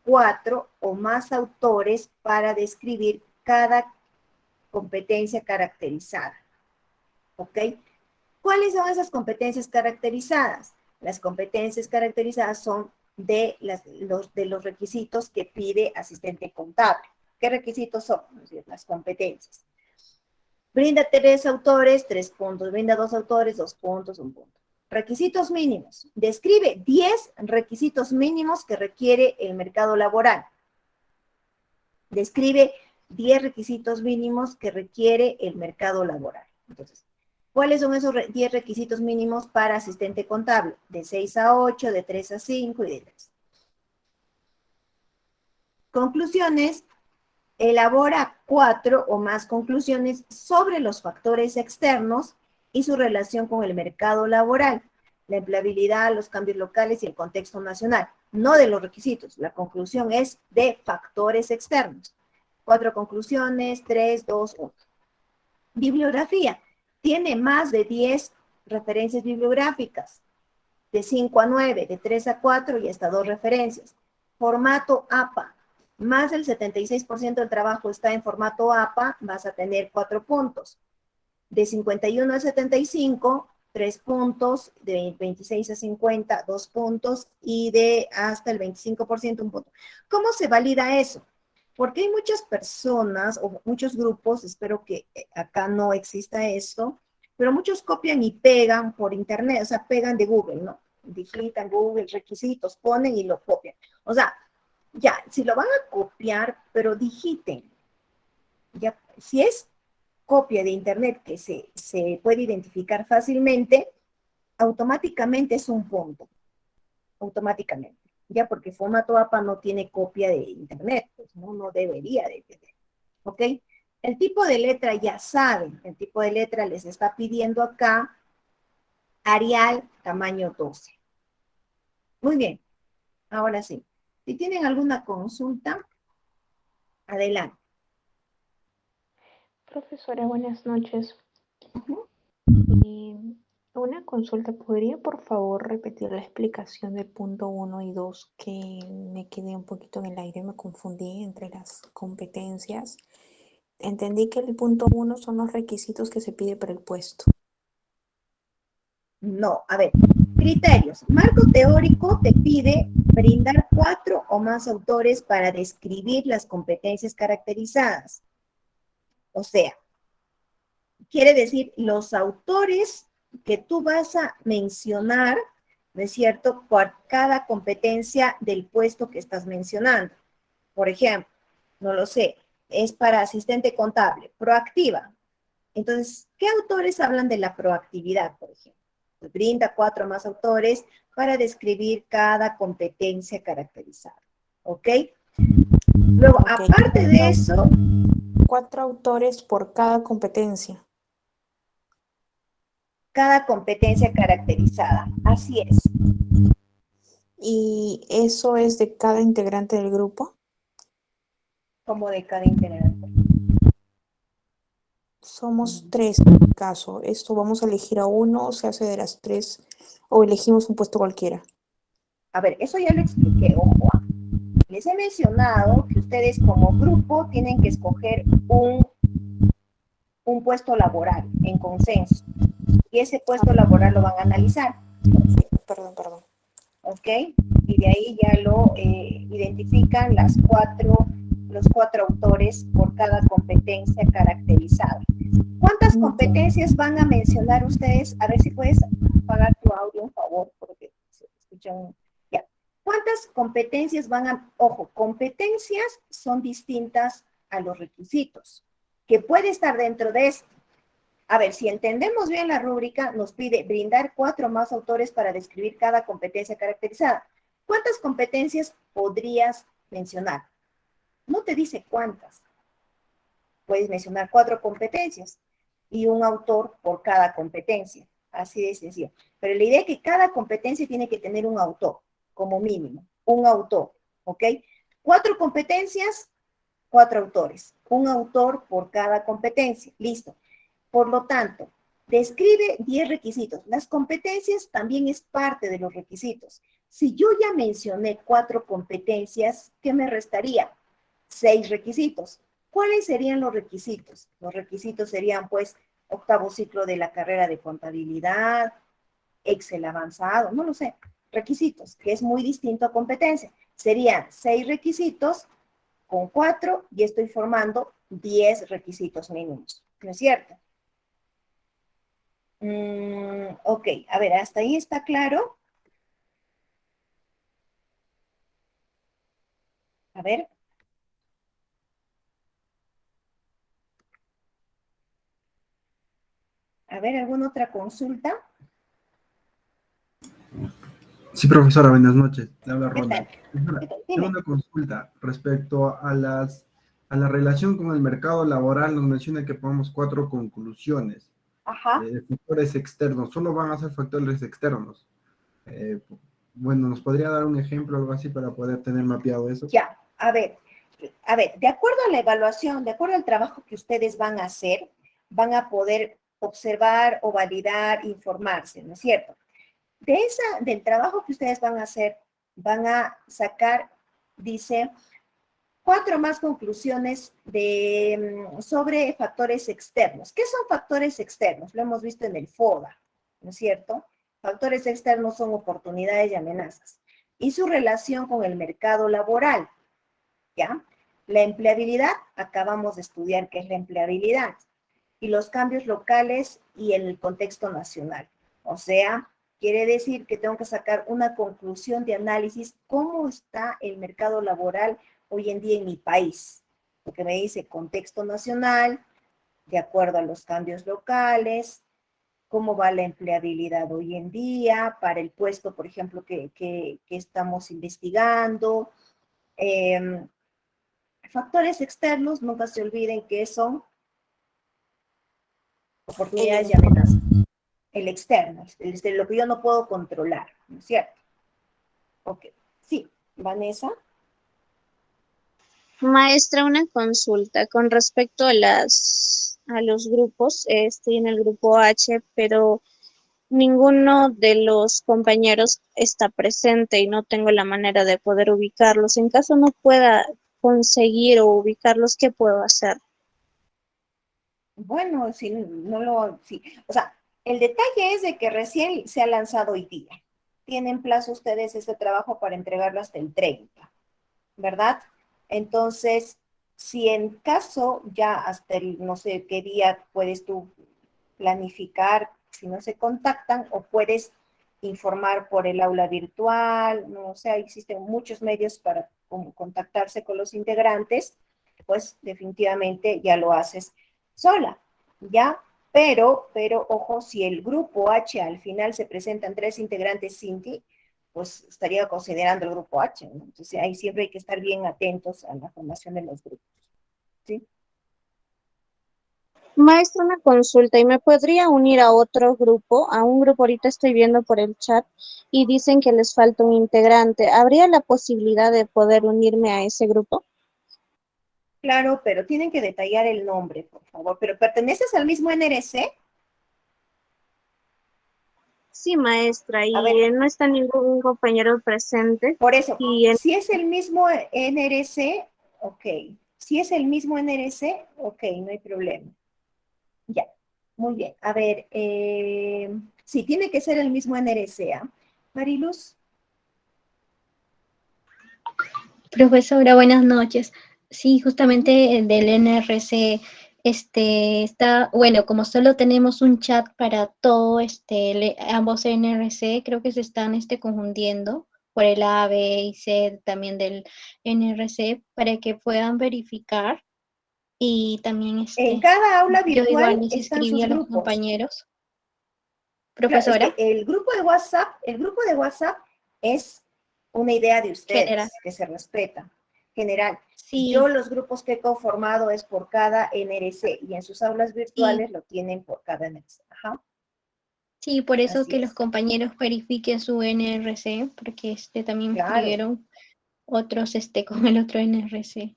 4 o más autores para describir cada competencia caracterizada. ¿Ok? ¿Cuáles son esas competencias caracterizadas? Las competencias caracterizadas son de los requisitos que pide asistente contable. ¿Qué requisitos son? Las competencias. Brinda 3 autores, 3 puntos. Brinda 2 autores, 2 puntos, 1 punto. Requisitos mínimos. Describe 10 requisitos mínimos que requiere el mercado laboral. Describe 10 requisitos mínimos que requiere el mercado laboral. Entonces, ¿cuáles son esos 10 requisitos mínimos para asistente contable? De 6 a 8, de 3 a 5 y de 3. Conclusiones. Elabora 4 o más conclusiones sobre los factores externos y su relación con el mercado laboral, la empleabilidad, los cambios locales y el contexto nacional. No de los requisitos, la conclusión es de factores externos. 4 conclusiones, 3, 2, 1. Bibliografía. Tiene más de 10 referencias bibliográficas, de 5 a 9, de 3 a 4 y hasta 2 referencias. Formato APA. Más del 76% del trabajo está en formato APA, vas a tener 4 puntos. De 51 a 75, 3 puntos. De 26 a 50, 2 puntos. Y de hasta el 25%, 1 punto. ¿Cómo se valida eso? Porque hay muchas personas o muchos grupos, espero que acá no exista esto, pero muchos copian y pegan por internet, o sea, pegan de Google, ¿no? Digitan Google, requisitos, ponen y lo copian. O sea, ya, si lo van a copiar, pero digiten. Ya, si es copia de internet que se puede identificar fácilmente, automáticamente es 1 punto. Automáticamente. Ya, porque formato APA no tiene copia de internet, pues no debería de tener. ¿Ok? El tipo de letra ya saben, el tipo de letra les está pidiendo acá Arial tamaño 12. Muy bien, ahora sí. Si tienen alguna consulta, adelante. Profesora, buenas noches. Una consulta, ¿podría por favor repetir la explicación del punto 1 y 2 que me quedé un poquito en el aire, me confundí entre las competencias? Entendí que el punto 1 son los requisitos que se pide para el puesto. No, a ver, criterios. Marco teórico te pide brindar 4 o más autores para describir las competencias caracterizadas. O sea, quiere decir los autores que tú vas a mencionar, ¿no es cierto?, por cada competencia del puesto que estás mencionando. Por ejemplo, no lo sé, es para asistente contable, proactiva. Entonces, ¿qué autores hablan de la proactividad, por ejemplo? Brinda 4 más autores para describir cada competencia caracterizada. ¿Ok? Luego, Ok. aparte de eso... 4 autores por cada competencia. Cada competencia caracterizada. Así es. ¿Y eso es de cada integrante del grupo? Como de cada integrante. Somos 3 en el caso. Esto vamos a elegir a uno, se hace de las 3 o elegimos un puesto cualquiera. A ver, eso ya lo expliqué, ojo. Les he mencionado que ustedes como grupo tienen que escoger un puesto laboral en consenso. Y ese puesto laboral lo van a analizar. Perdón. ¿Ok? Y de ahí ya lo identifican los 4 autores por cada competencia caracterizada. ¿Cuántas competencias van a mencionar ustedes? A ver si puedes apagar tu audio, por favor, porque se escucha un... Ya. ¿Cuántas competencias van a...? Ojo, competencias son distintas a los requisitos, que puede estar dentro de esto. A ver, si entendemos bien la rúbrica, nos pide brindar 4 más autores para describir cada competencia caracterizada. ¿Cuántas competencias podrías mencionar? No te dice cuántas. Puedes mencionar 4 competencias y un autor por cada competencia. Así de sencillo. Pero la idea es que cada competencia tiene que tener un autor, como mínimo. Un autor, ¿ok? 4 competencias, 4 autores. Un autor por cada competencia. Listo. Por lo tanto, describe 10 requisitos. Las competencias también es parte de los requisitos. Si yo ya mencioné 4 competencias, ¿qué me restaría? 6 requisitos. ¿Cuáles serían los requisitos? Los requisitos serían, pues, 8º ciclo de la carrera de contabilidad, Excel avanzado, no lo sé. Requisitos, que es muy distinto a competencia. Serían 6 requisitos con 4 y estoy formando 10 requisitos mínimos. ¿No es cierto? Ok, a ver, ¿hasta ahí está claro? A ver. A ver, ¿alguna otra consulta? Sí, profesora, buenas noches. Le habla ¿Qué tal? Ronald. Profesora, ¿Qué tal? tengo Dime. una consulta respecto a la relación con el mercado laboral. Nos menciona que pongamos 4 conclusiones. Ajá. Factores externos, solo van a ser factores externos. Eh, bueno, ¿nos podría dar un ejemplo o algo así para poder tener mapeado eso? Ya, a ver, de acuerdo a la evaluación, de acuerdo al trabajo que ustedes van a hacer, van a poder observar o validar, informarse, ¿no es cierto? Del trabajo que ustedes van a hacer, van a sacar, dice, 4 más conclusiones sobre factores externos. ¿Qué son factores externos? Lo hemos visto en el FODA, ¿no es cierto? Factores externos son oportunidades y amenazas. Y su relación con el mercado laboral, ¿ya? La empleabilidad, acabamos de estudiar qué es la empleabilidad. Y los cambios locales y el contexto nacional. O sea, quiere decir que tengo que sacar una conclusión de análisis, cómo está el mercado laboral hoy en día en mi país. Porque me dice contexto nacional, de acuerdo a los cambios locales, cómo va la empleabilidad hoy en día para el puesto, por ejemplo, que estamos investigando. Factores externos, nunca se olviden que son oportunidades y amenazas. El externo, lo que yo no puedo controlar, ¿no es cierto? Ok, sí, Vanessa. Maestra, una consulta con respecto a los grupos. Estoy en el grupo H, pero ninguno de los compañeros está presente y no tengo la manera de poder ubicarlos. En caso no pueda conseguir o ubicarlos, ¿qué puedo hacer? Bueno, si no lo, sí, o sea, el detalle es de que recién se ha lanzado hoy día. Tienen plazo ustedes este trabajo para entregarlo hasta el 30, ¿verdad? Entonces, si en caso ya hasta el no sé qué día puedes tú planificar, si no se contactan, o puedes informar por el aula virtual, no sé, existen muchos medios para contactarse con los integrantes, pues definitivamente ya lo haces sola, ¿ya? Pero, ojo, si el grupo H al final se presentan 3 integrantes sin ti, pues estaría considerando el grupo H, ¿no? Entonces ahí siempre hay que estar bien atentos a la formación de los grupos, ¿sí? Maestra, una consulta, ¿y me podría unir a otro grupo? A un grupo ahorita estoy viendo por el chat y dicen que les falta un integrante. ¿Habría la posibilidad de poder unirme a ese grupo? Claro, pero tienen que detallar el nombre, por favor. ¿Pero perteneces al mismo NRC? Sí, maestra, A y ver, no está ningún compañero presente. por eso, Y si es el mismo NRC, ok. Si es el mismo NRC, ok, no hay problema. Ya, muy bien. A ver, sí, tiene que ser el mismo NRC, ¿ah? Mariluz. Profesora, buenas noches. Sí, justamente del NRC, está, bueno, como solo tenemos un chat para todo, ambos NRC, creo que se están, confundiendo, por el A, B y C también del NRC para que puedan verificar y también En cada aula yo igual virtual les están escribí sus a los grupos. compañeros. Claro, es que Profesora, el grupo de WhatsApp es una idea de general. ustedes, que se respeta, general. Sí, Yo los grupos que he conformado es por cada NRC y en sus aulas sí, virtuales lo tienen por cada NRC. Ajá, sí, por eso así que los es. compañeros verifiquen su NRC, porque también me Claro. escribieron otros con el otro NRC.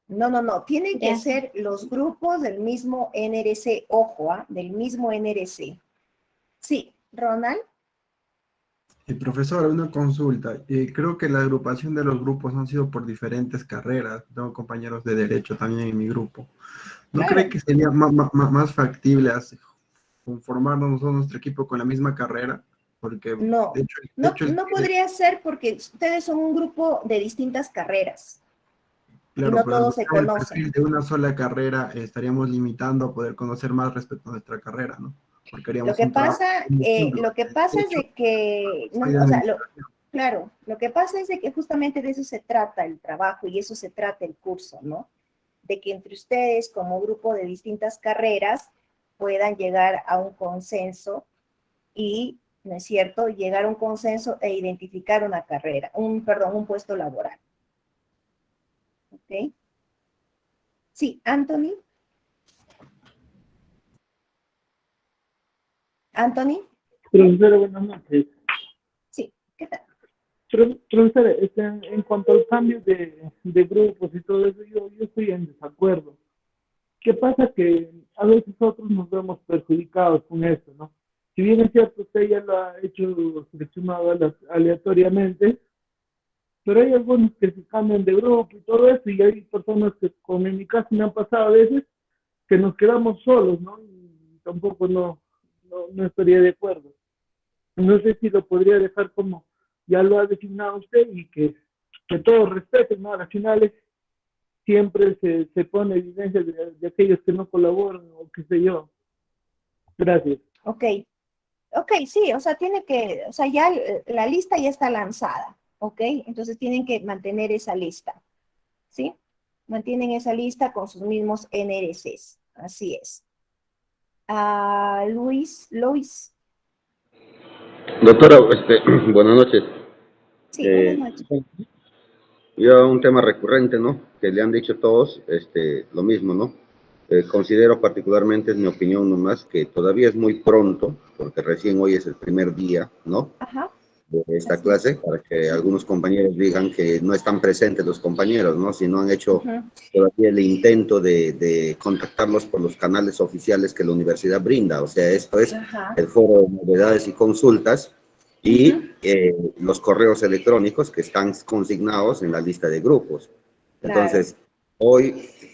No, tienen que Gracias. ser los grupos del mismo NRC, ojo, del mismo NRC. Sí, Ronald. Profesora, una consulta. Creo que la agrupación de los grupos han sido por diferentes carreras. Tengo compañeros de derecho también en mi grupo. ¿No cree Claro. que sería más factible conformarnos nosotros nuestro equipo con la misma carrera? Porque No, de hecho, no podría ser porque ustedes son un grupo de distintas carreras y claro, no pero al todos se buscar el perfil conocen. de una sola carrera, estaríamos limitando a poder conocer más respecto a nuestra carrera, ¿no? Porque haríamos un trabajo. Un ejemplo, Lo que pasa de es hecho, de que, soy de o sea, administración. claro, lo que pasa es de que justamente de eso se trata el trabajo y eso se trata el curso, ¿no? De que entre ustedes como grupo de distintas carreras puedan llegar a un consenso y, ¿no es cierto?, llegar a un consenso e identificar una carrera, un puesto laboral. ¿Ok? Sí, Anthony. Anthony. Profesora, buenas noches. Sí, ¿qué tal? Profesora, en cuanto al cambio de grupos y todo eso, yo estoy en desacuerdo. ¿Qué pasa? Que a veces nosotros nos vemos perjudicados con esto, ¿no? Si bien es cierto, usted ya lo ha hecho seleccionado aleatoriamente, pero hay algunos que se cambian de grupo y todo eso, y hay personas que, como en mi caso me han pasado a veces, que nos quedamos solos, ¿no? Y tampoco no estaría de acuerdo. No sé si lo podría dejar como ya lo ha designado usted y que todos respeten, ¿no? A las finales siempre se pone evidencia de aquellos que no colaboran o qué sé yo. Gracias. Ok, sí, o sea, o sea, ya la lista ya está lanzada, ¿ok? Entonces tienen que mantener esa lista, ¿sí? Mantienen esa lista con sus mismos NRCs, así es. Luis, Doctora, buenas noches. sí, buenas noches. Yo un tema recurrente, ¿no? Que le han dicho todos, lo mismo, ¿no? Considero particularmente, es mi opinión nomás, que todavía es muy pronto, porque recién hoy es el primer día, ¿no? Ajá, De esta así es. clase, para que algunos compañeros digan que no están presentes los compañeros, ¿no? Si no han hecho Ujú. todavía el intento de contactarlos por los canales oficiales que la universidad brinda. O sea, esto es Ajá, el foro de novedades y consultas y ujú, los correos electrónicos que están consignados en la lista de grupos. claro. Entonces,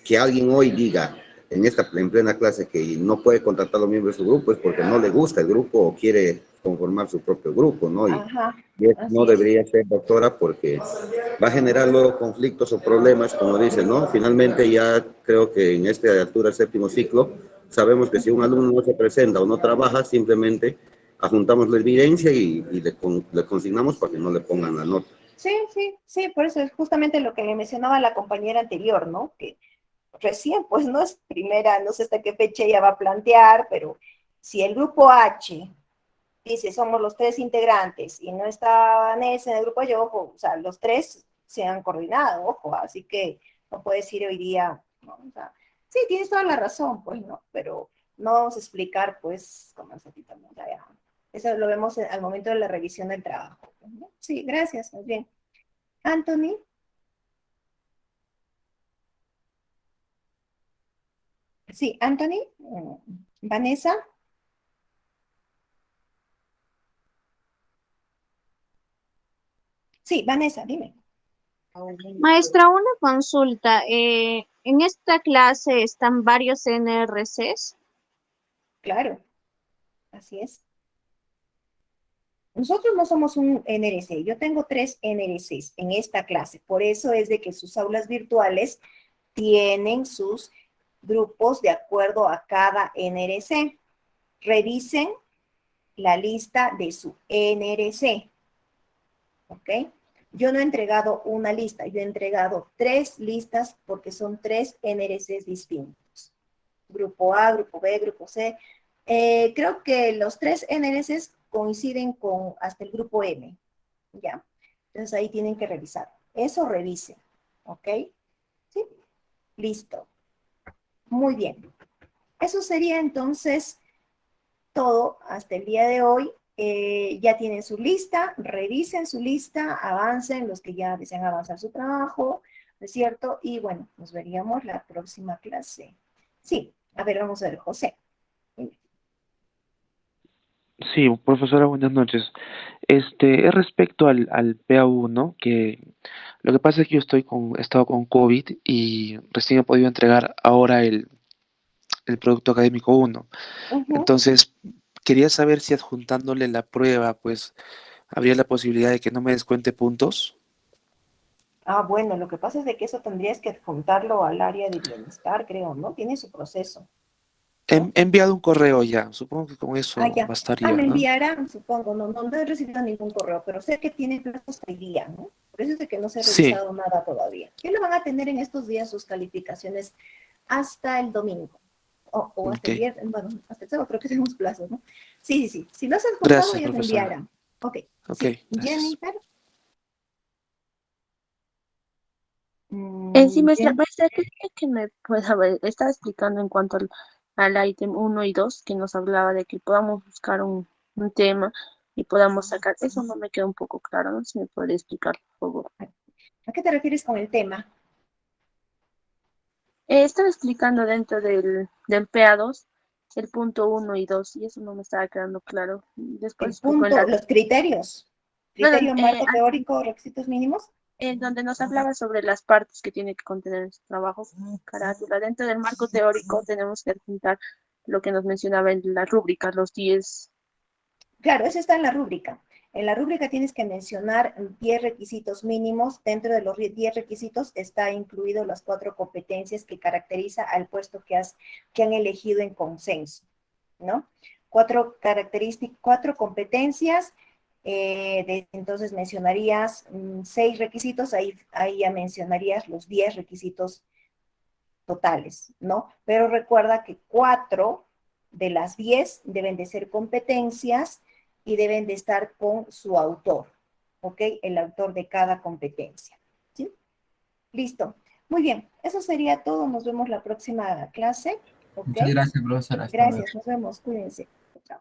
que alguien hoy diga en plena clase que no puede contactar a los miembros de su grupo es porque no le gusta el grupo o quiere conformar su propio grupo, ¿no? Ajá, Y eso no así es. debería ser, doctora, porque va a generar luego conflictos o problemas, como dice, ¿no? Finalmente ya creo que en esta altura, séptimo ciclo, sabemos que si un alumno no se presenta o no trabaja, simplemente adjuntamos la evidencia y le consignamos para que no le pongan la nota. Sí, por eso es justamente lo que le mencionaba la compañera anterior, ¿no? Que recién, pues no es primera, no sé hasta qué fecha ella va a plantear, pero si el grupo H dice somos los tres integrantes y no está Vanessa en el grupo yo, ojo, o sea, los tres se han coordinado, ojo, así que no puedes decir hoy día, ¿no? O sea, sí, tienes toda la razón, pues, ¿no? Pero no vamos a explicar, pues, como es aquí también, ya. Eso lo vemos al momento de la revisión del trabajo, ¿no? Sí, gracias, muy bien. Anthony. Sí, Anthony. Vanessa. Sí, Vanessa, dime. Maestra, una consulta. En esta clase están varios NRCs. Claro, así es. Nosotros no somos un NRC, yo tengo 3 NRCs en esta clase, por eso es de que sus aulas virtuales tienen sus grupos de acuerdo a cada NRC. Revisen la lista de su NRC, ¿ok? Yo no he entregado una lista, yo he entregado 3 listas porque son 3 NRCs distintos. Grupo A, Grupo B, Grupo C. Creo que los 3 NRCs coinciden con hasta el Grupo M, ¿ya? Entonces ahí tienen que revisar. Eso revisen, ¿ok? ¿Sí? Listo. Muy bien. Eso sería entonces todo hasta el día de hoy. Ya tienen su lista, revisen su lista, avancen los que ya desean avanzar su trabajo, ¿no es cierto? Y bueno, nos veríamos la próxima clase. Sí, a ver, vamos a ver, José. Sí, profesora, buenas noches. Es respecto al PA1, que lo que pasa es que he estado con COVID y recién he podido entregar ahora el producto académico 1. Entonces, quería saber si adjuntándole la prueba, pues, habría la posibilidad de que no me descuente puntos. Ah, bueno, lo que pasa es de que eso tendrías que adjuntarlo al área de bienestar, creo, ¿no? Tiene su proceso. He enviado un correo ya, supongo que con Ah, eso ya. bastaría, Me ¿no? enviarán, supongo. No he recibido ningún correo, pero sé que tiene plazo hasta el día, ¿no? Por eso es de que no se ha Sí, revisado nada todavía. ¿Qué lo van a tener en estos días sus calificaciones hasta el domingo? O hasta ok. el viernes, bueno, hasta el sábado creo que tenemos plazos, ¿no? Sí, sí, sí. Si lo has adjuntado, Gracias, ya te profesora. enviarán. Ok, Ok, sí. gracias. Jennifer. Sí, maestra, Jen- maestra, quería que me pues, a ver, estaba explicando en cuanto al ítem 1 y 2 que nos hablaba de que podamos buscar un tema y podamos sacar. Eso no me queda un poco claro, ¿no? Si me puede explicar, por favor. ¿A qué te refieres con el tema? Estaba explicando dentro del PA2 el punto 1 y 2 y eso no me estaba quedando claro. El Después explicó en punto, la... los criterios. No, no, Criterio marco teórico, requisitos mínimos. en donde nos hablaba sobre las partes que tiene que contener su trabajo, carátula. Dentro del marco teórico tenemos que adjuntar lo que nos mencionaba en las rúbricas, los 10. Claro, eso está en la rúbrica. En la rúbrica tienes que mencionar 10 requisitos mínimos. Dentro de los 10 requisitos está incluido las 4 competencias que caracteriza al puesto que han elegido en consenso, ¿no? 4 características, 4 competencias. Entonces mencionarías 6 requisitos, ahí ya mencionarías los 10 requisitos totales, ¿no? Pero recuerda que 4 de las 10 deben de ser competencias y deben de estar con su autor, ¿ok? El autor de cada competencia, ¿sí? Listo. Muy bien, eso sería todo. Nos vemos la próxima clase, ¿ok? Muchas gracias, profesora. Hasta luego. Gracias, nos vemos. Cuídense. Chao.